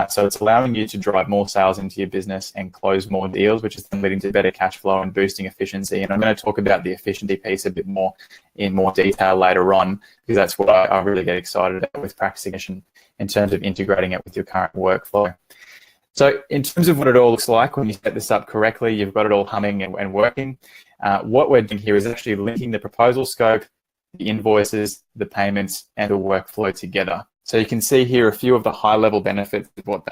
So it's allowing you to drive more sales into your business and close more deals, which is then leading to better cash flow and boosting efficiency. And I'm going to talk about the efficiency piece a bit more in more detail later on, because that's what I really get excited about with Practice Ignition in terms of integrating it with your current workflow. So in terms of what it all looks like when you set this up correctly, you've got it all humming and working. What we're doing here is actually linking the proposal scope, the invoices, the payments, and the workflow together. So you can see here a few of the high-level benefits of what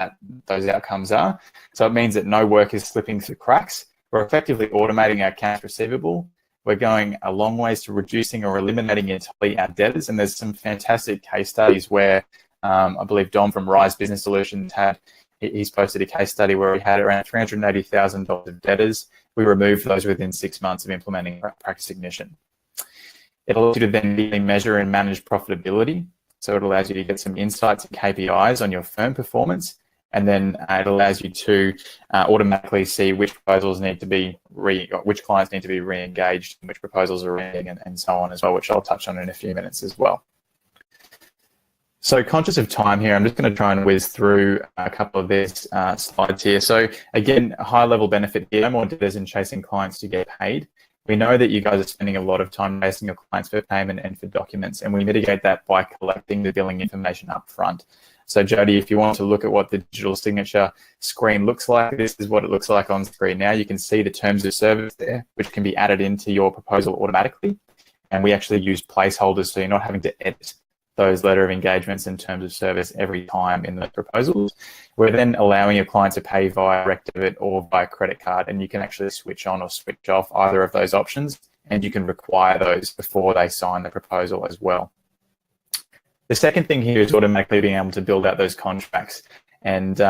those outcomes are. So it means that no work is slipping through cracks. We're effectively automating our accounts receivable. We're going a long ways to reducing or eliminating entirely our debtors. And there's some fantastic case studies where I believe Dom from Rise Business Solutions he's posted a case study where he had around $380,000 of debtors. We removed those within 6 months of implementing Practice Ignition. It allows you to then measure and manage profitability. So it allows you to get some insights and KPIs on your firm performance, and then it allows you to automatically see which proposals need to be which clients need to be re-engaged, which proposals are ending, and so on as well, which I'll touch on in a few minutes as well. So conscious of time here, I'm just going to try and whiz through a couple of these slides here. So again, a high-level benefit here: no more debtors and chasing clients to get paid. We know that you guys are spending a lot of time chasing your clients for payment and for documents, and we mitigate that by collecting the billing information up front. So Jody, if you want to look at what the digital signature screen looks like, this is what it looks like on screen now. You can see the terms of service there, which can be added into your proposal automatically. And we actually use placeholders, so you're not having to edit those letter of engagements and terms of service every time in the proposals. We're then allowing your client to pay via direct debit or via credit card, and you can actually switch on or switch off either of those options, and you can require those before they sign the proposal as well. The second thing here is automatically being able to build out those contracts. And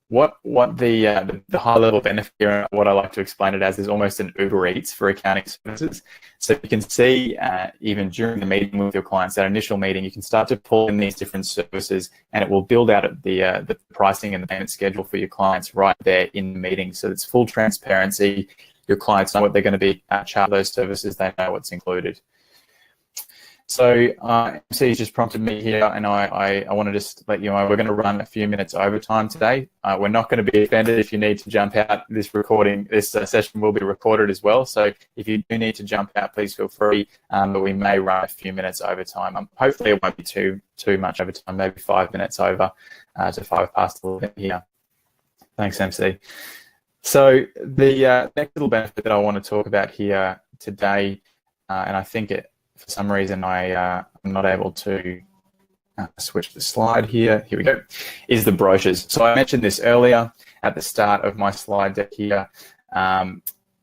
what the high-level benefit here, what I like to explain it as, is almost an Uber Eats for accounting services. So you can see even during the meeting with your clients, that initial meeting, you can start to pull in these different services, and it will build out the pricing and the payment schedule for your clients right there in the meeting. So it's full transparency. Your clients know what they're going to be charged those services. They know what's included. So MC just prompted me here, and I want to just let you know we're going to run a few minutes overtime today. We're not going to be offended if you need to jump out. This session will be recorded as well. So if you do need to jump out, please feel free. But we may run a few minutes overtime. Hopefully it won't be too much overtime, maybe 5 minutes over to 5 past 11 here. Thanks, MC. So the next little benefit that I want to talk about here today, and I think for some reason I'm not able to switch the slide here. Here we go, is the brochures. So I mentioned this earlier at the start of my slide deck here.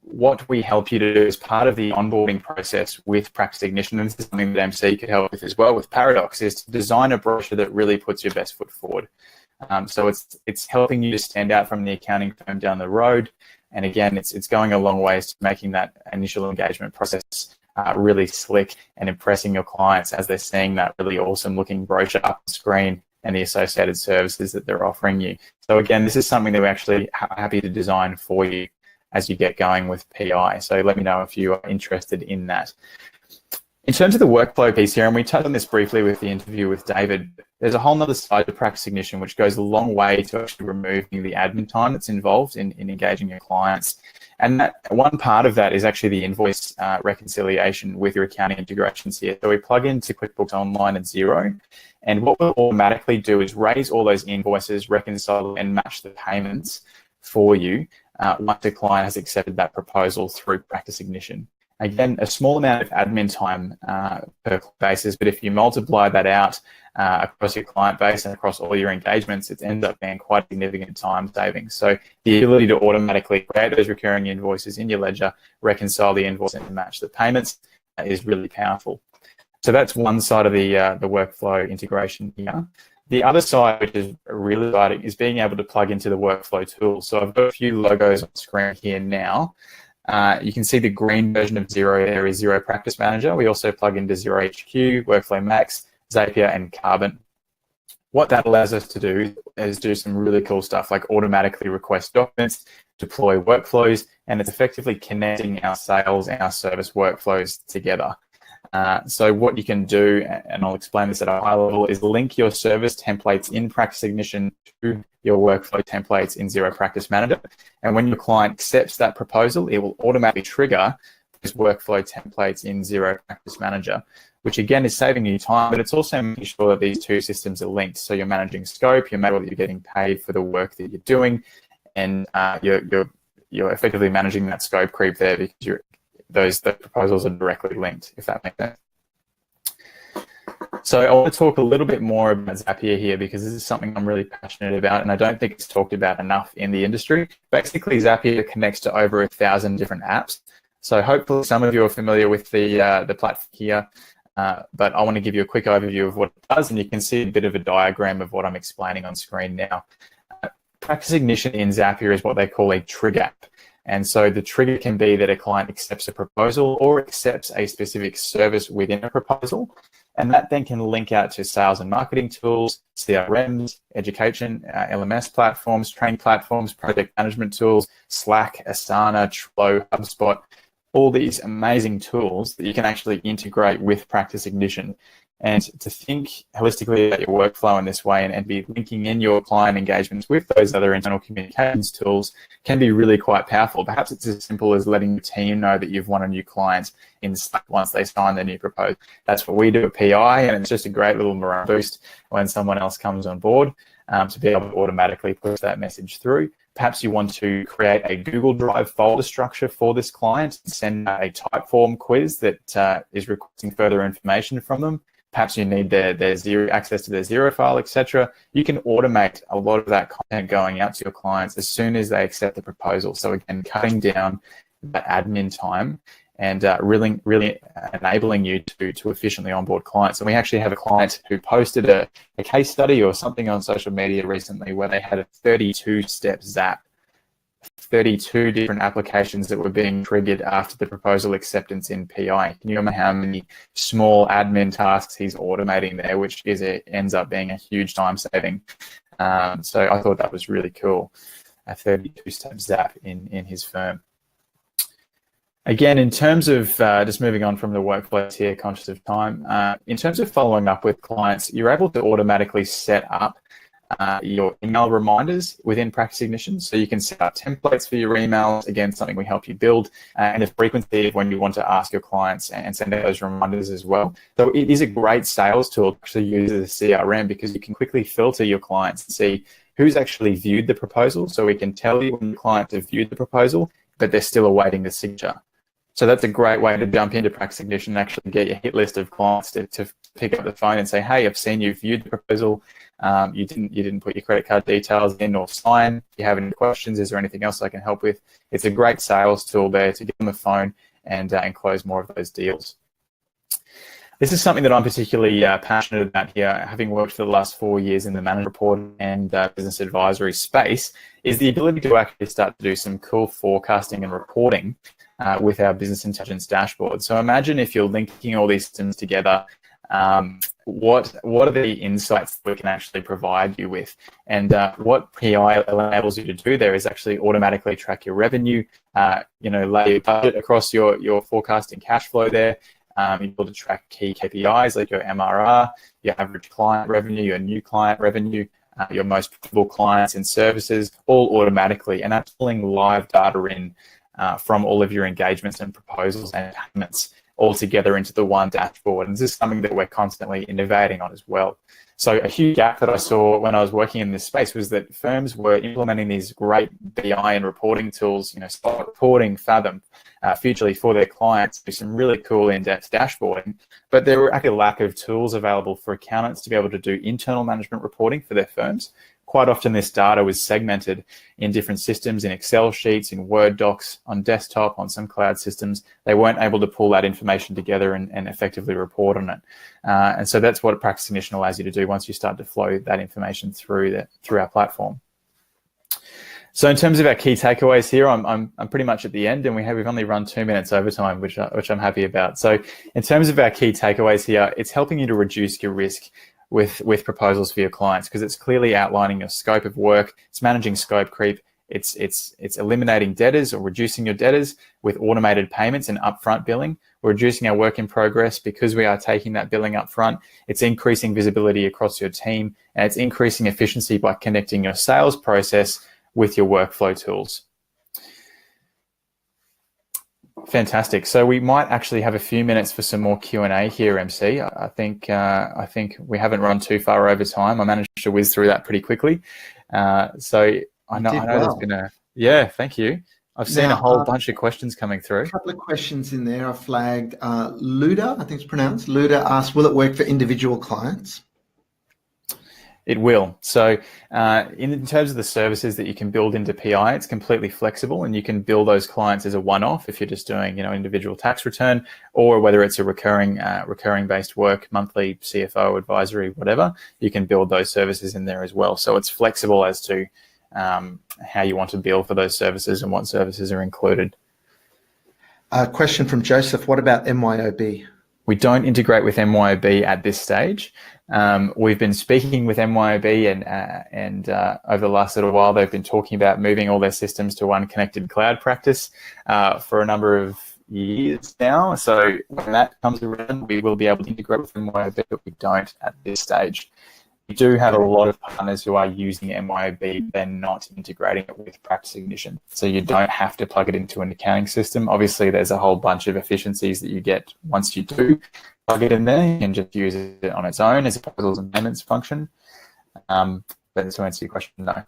What we help you to do as part of the onboarding process with Practice Ignition, and this is something that MC could help with as well with Paradox, is to design a brochure that really puts your best foot forward. So it's helping you to stand out from the accounting firm down the road. And again, it's going a long ways to making that initial engagement process really slick and impressing your clients as they're seeing that really awesome looking brochure up on screen and the associated services that they're offering you. So again, this is something that we're actually happy to design for you as you get going with PI. So let me know if you are interested in that. In terms of the workflow piece here, and we touched on this briefly with the interview with David, there's a whole nother side to practice ignition, which goes a long way to actually removing the admin time that's involved in engaging your clients. And that one part of that is actually the invoice reconciliation with your accounting integrations here. So we plug into QuickBooks Online at Xero, and what we'll automatically do is raise all those invoices, reconcile and match the payments for you once the client has accepted that proposal through Practice Ignition. Again, a small amount of admin time per basis, but if you multiply that out across your client base and across all your engagements, it ends up being quite significant time savings. So the ability to automatically create those recurring invoices in your ledger, reconcile the invoice and match the payments is really powerful. So that's one side of the workflow integration here. The other side, which is really exciting, is being able to plug into the workflow tool. So I've got a few logos on screen here now. You can see the green version of Xero there is Xero Practice Manager. We also plug into Xero HQ, Workflow Max, Zapier, and Carbon. What that allows us to do is do some really cool stuff like automatically request documents, deploy workflows, and it's effectively connecting our sales and our service workflows together. So what you can do, and I'll explain this at a high level, is link your service templates in Practice Ignition to your workflow templates in Xero Practice Manager. And when your client accepts that proposal, it will automatically trigger those workflow templates in Xero Practice Manager, which again is saving you time, but it's also making sure that these two systems are linked. So you're managing scope, you're making sure that you're getting paid for the work that you're doing, and you're effectively managing that scope creep there because those proposals are directly linked, if that makes sense. So I want to talk a little bit more about Zapier here because this is something I'm really passionate about and I don't think it's talked about enough in the industry. Basically, Zapier connects to over 1,000 different apps. So hopefully some of you are familiar with the platform here, but I want to give you a quick overview of what it does, and you can see a bit of a diagram of what I'm explaining on screen now. Practice Ignition in Zapier is what they call a trigger app. And so the trigger can be that a client accepts a proposal or accepts a specific service within a proposal. And that then can link out to sales and marketing tools, CRMs, education, LMS platforms, training platforms, project management tools, Slack, Asana, Trello, HubSpot, all these amazing tools that you can actually integrate with Practice Ignition. And to think holistically about your workflow in this way and be linking in your client engagements with those other internal communications tools can be really quite powerful. Perhaps it's as simple as letting your team know that you've won a new client in Slack once they sign their new proposal. That's what we do at PI, and it's just a great little morale boost when someone else comes on board to be able to automatically push that message through. Perhaps you want to create a Google Drive folder structure for this client and send a type form quiz that is requesting further information from them. Perhaps you need their Xero access to their Xero file, etc. You can automate a lot of that content going out to your clients as soon as they accept the proposal. So again, cutting down that admin time and really enabling you to efficiently onboard clients. And we actually have a client who posted a case study or something on social media recently where they had a 32-step Zap. 32 different applications that were being triggered after the proposal acceptance in PI. Can you imagine how many small admin tasks he's automating there, which ends up being a huge time saving. So I thought that was really cool, a 32-step Zap in his firm. Again, in terms of just moving on from the workflows here, conscious of time, in terms of following up with clients, you're able to automatically set up your email reminders within Practice Ignition. So you can set up templates for your emails, again, something we help you build, and the frequency of when you want to ask your clients and send out those reminders as well. So it is a great sales tool to actually use as a CRM because you can quickly filter your clients and see who's actually viewed the proposal. So we can tell you when the clients have viewed the proposal, but they're still awaiting the signature. So that's a great way to jump into Practice Ignition and actually get your hit list of clients to pick up the phone and say, hey, I've seen you viewed the proposal. You didn't put your credit card details in or sign. If you have any questions, is there anything else I can help with? It's a great sales tool there to get on the phone and close more of those deals. This is something that I'm particularly passionate about here, having worked for the last 4 years in the management report and business advisory space, is the ability to actually start to do some cool forecasting and reporting with our business intelligence dashboard. So imagine if you're linking all these systems together, what are the insights that we can actually provide you with? And what PI enables you to do there is actually automatically track your revenue, lay your budget across your forecasting cash flow there, You're able to track key KPIs like your MRR, your average client revenue, your new client revenue, your most profitable clients and services, all automatically. And that's pulling live data in from all of your engagements and proposals and payments all together into the one dashboard. And this is something that we're constantly innovating on as well. So a huge gap that I saw when I was working in this space was that firms were implementing these great BI and reporting tools, Spot Reporting, Fathom, Futurely for their clients, do some really cool in-depth dashboarding, but there were actually a lack of tools available for accountants to be able to do internal management reporting for their firms. Quite often this data was segmented in different systems, in Excel sheets, in Word docs, on desktop, on some cloud systems. They weren't able to pull that information together and effectively report on it. And so that's what Practice Ignition allows you to do once you start to flow that information through our platform. So in terms of our key takeaways here, I'm pretty much at the end, and we've only run 2 minutes overtime, which I'm happy about. So in terms of our key takeaways here, it's helping you to reduce your risk with proposals for your clients, because it's clearly outlining your scope of work. It's managing scope creep. It's eliminating debtors or reducing your debtors with automated payments and upfront billing. We're reducing our work in progress because we are taking that billing upfront. It's increasing visibility across your team, and it's increasing efficiency by connecting your sales process with your workflow tools. Fantastic. So we might actually have a few minutes for some more Q&A here, MC. I think we haven't run too far over time. I managed to whiz through that pretty quickly. So I know there's been thank you. I've seen a whole bunch of questions coming through. A couple of questions in there I flagged. Luda, I think it's pronounced. Luda asked, will it work for individual clients? It will. So in terms of the services that you can build into PI, it's completely flexible, and you can bill those clients as a one-off if you're just doing, individual tax return, or whether it's a recurring based work, monthly CFO advisory, whatever, you can build those services in there as well. So it's flexible as to how you want to bill for those services and what services are included. A question from Joseph, what about MYOB? We don't integrate with MYOB at this stage. We've been speaking with MYOB and over the last little while, they've been talking about moving all their systems to one connected cloud practice for a number of years now. So when that comes around, we will be able to integrate with MYOB, but we don't at this stage. We do have a lot of partners who are using MYOB, they're not integrating it with Practice Ignition. So you don't have to plug it into an accounting system. Obviously, there's a whole bunch of efficiencies that you get once you do plug it in there. You can just use it on its own as a proposals and payments function. But to answer your question, no.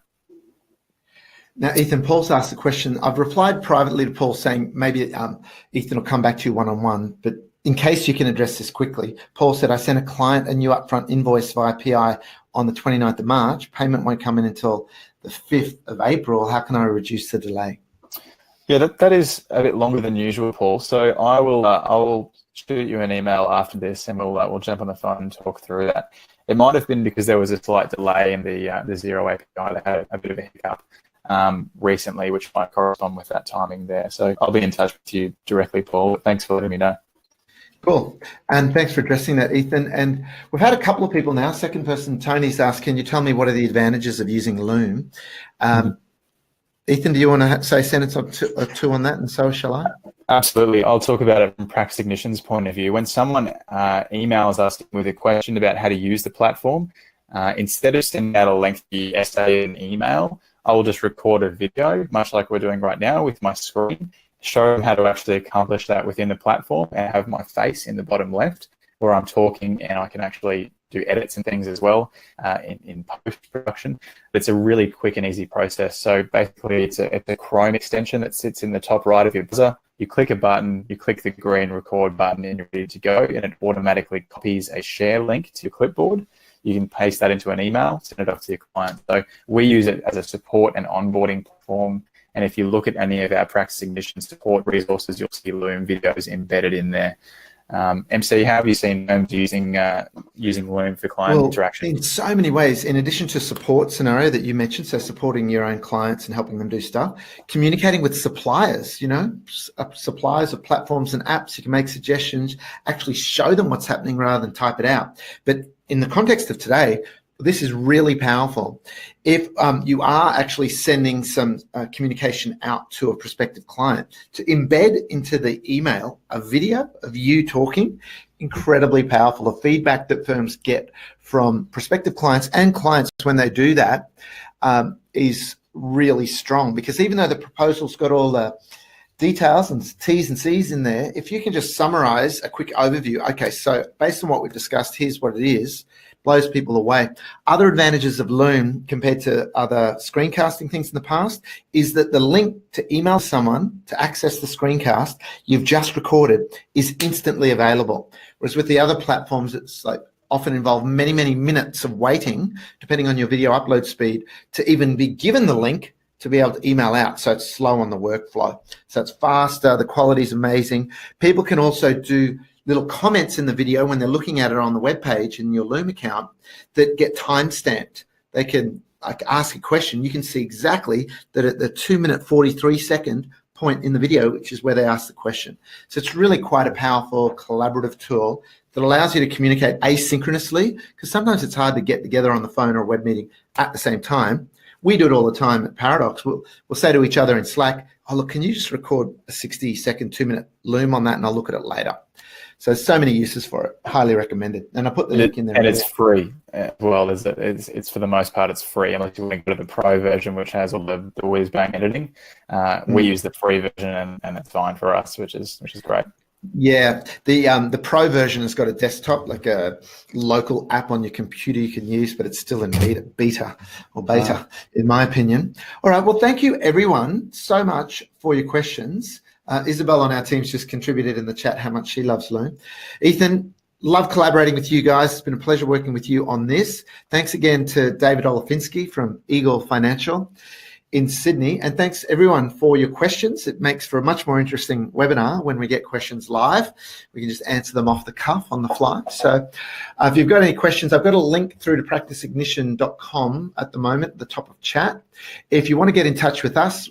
Now, Ethan, Paul's asked a question. I've replied privately to Paul saying maybe Ethan will come back to you one-on-one, but in case you can address this quickly, Paul said, I sent a client a new upfront invoice via PI on the 29th of March. Payment won't come in until the 5th of April. How can I reduce the delay? Yeah, that is a bit longer than usual, Paul. So I will shoot you an email after this, and we'll jump on the phone and talk through that. It might have been because there was a slight delay in the Xero API. They had a bit of a hiccup recently, which might correspond with that timing there. So I'll be in touch with you directly, Paul. Thanks for letting me know. Cool. And thanks for addressing that, Ethan. And we've had a couple of people now. Second person, Tony's asked, can you tell me what are the advantages of using Loom? Ethan, do you want to say a sentence or two on that, and so shall I? Absolutely. I'll talk about it from Practice Ignition's point of view. When someone emails us with a question about how to use the platform, instead of sending out a lengthy essay in email, I will just record a video, much like we're doing right now with my screen, show them how to actually accomplish that within the platform, and have my face in the bottom left where I'm talking, and I can actually do edits and things as well in post-production. It's a really quick and easy process. So basically it's a Chrome extension that sits in the top right of your browser. You click a button, you click the green record button, and you're ready to go, and it automatically copies a share link to your clipboard. You can paste that into an email, send it off to your client. So we use it as a support and onboarding platform. And if you look at any of our Practice Ignition support resources, you'll see Loom videos embedded in there. MC, how have you seen firms using Loom for client interaction? In so many ways, in addition to support scenario that you mentioned, so supporting your own clients and helping them do stuff, communicating with suppliers, suppliers of platforms and apps, you can make suggestions, actually show them what's happening rather than type it out. But in the context of today, this is really powerful. If you are actually sending some communication out to a prospective client, to embed into the email a video of you talking, incredibly powerful. The feedback that firms get from prospective clients and clients when they do that is really strong, because even though the proposal's got all the details and T's and C's in there, if you can just summarize a quick overview, okay, so based on what we've discussed, here's what it is, blows people away. Other advantages of Loom compared to other screencasting things in the past is that the link to email someone to access the screencast you've just recorded is instantly available. Whereas with the other platforms, it's like often involve many, many minutes of waiting, depending on your video upload speed, to even be given the link to be able to email out. So it's slow on the workflow. So it's faster, the quality is amazing. People can also do little comments in the video when they're looking at it on the web page in your Loom account that get time-stamped. They can ask a question. You can see exactly that at the 2-minute 43-second point in the video, which is where they ask the question. So it's really quite a powerful collaborative tool that allows you to communicate asynchronously, because sometimes it's hard to get together on the phone or a web meeting at the same time. We do it all the time at Paradox. We'll say to each other in Slack, oh, look, can you just record a 60-second, 2-minute Loom on that, and I'll look at it later. So many uses for it. Highly recommended. And I put the link in there. And it's free as well. It's for the most part, it's free, unless you want to go to the pro version, which has all the whiz-bang editing. We use the free version, and it's fine for us, which is great. Yeah, the pro version has got a desktop, like a local app on your computer you can use, but it's still in beta, in my opinion. All right, well, thank you everyone so much for your questions. Isabel on our team's just contributed in the chat how much she loves Loom. Ethan, love collaborating with you guys. It's been a pleasure working with you on this. Thanks again to David Olafinski from Eagle Financial in Sydney. And thanks everyone for your questions. It makes for a much more interesting webinar when we get questions live. We can just answer them off the cuff on the fly. So if you've got any questions, I've got a link through to practiceignition.com at the moment, at the top of chat. If you want to get in touch with us,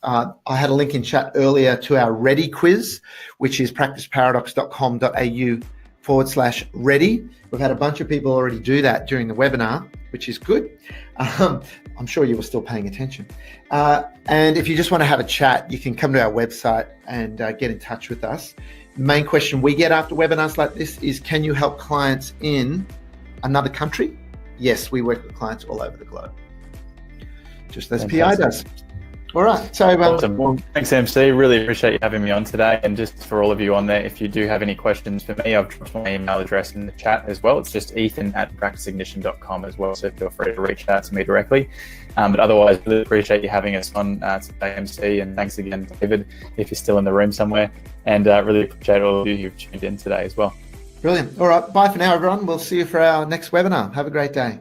I had a link in chat earlier to our Ready quiz, which is practiceparadox.com.au/ready. We've had a bunch of people already do that during the webinar, which is good. I'm sure you were still paying attention. And if you just want to have a chat, you can come to our website and get in touch with us. The main question we get after webinars like this is, can you help clients in another country? Yes, we work with clients all over the globe, just as PI does. All right. So, awesome. Well, thanks, MC. Really appreciate you having me on today. And just for all of you on there, if you do have any questions for me, I've dropped my email address in the chat as well. It's just ethan@practiceignition.com as well. So feel free to reach out to me directly. But otherwise, really appreciate you having us on today, MC. And thanks again, David, if you're still in the room somewhere. And really appreciate all of you who've tuned in today as well. Brilliant. All right. Bye for now, everyone. We'll see you for our next webinar. Have a great day.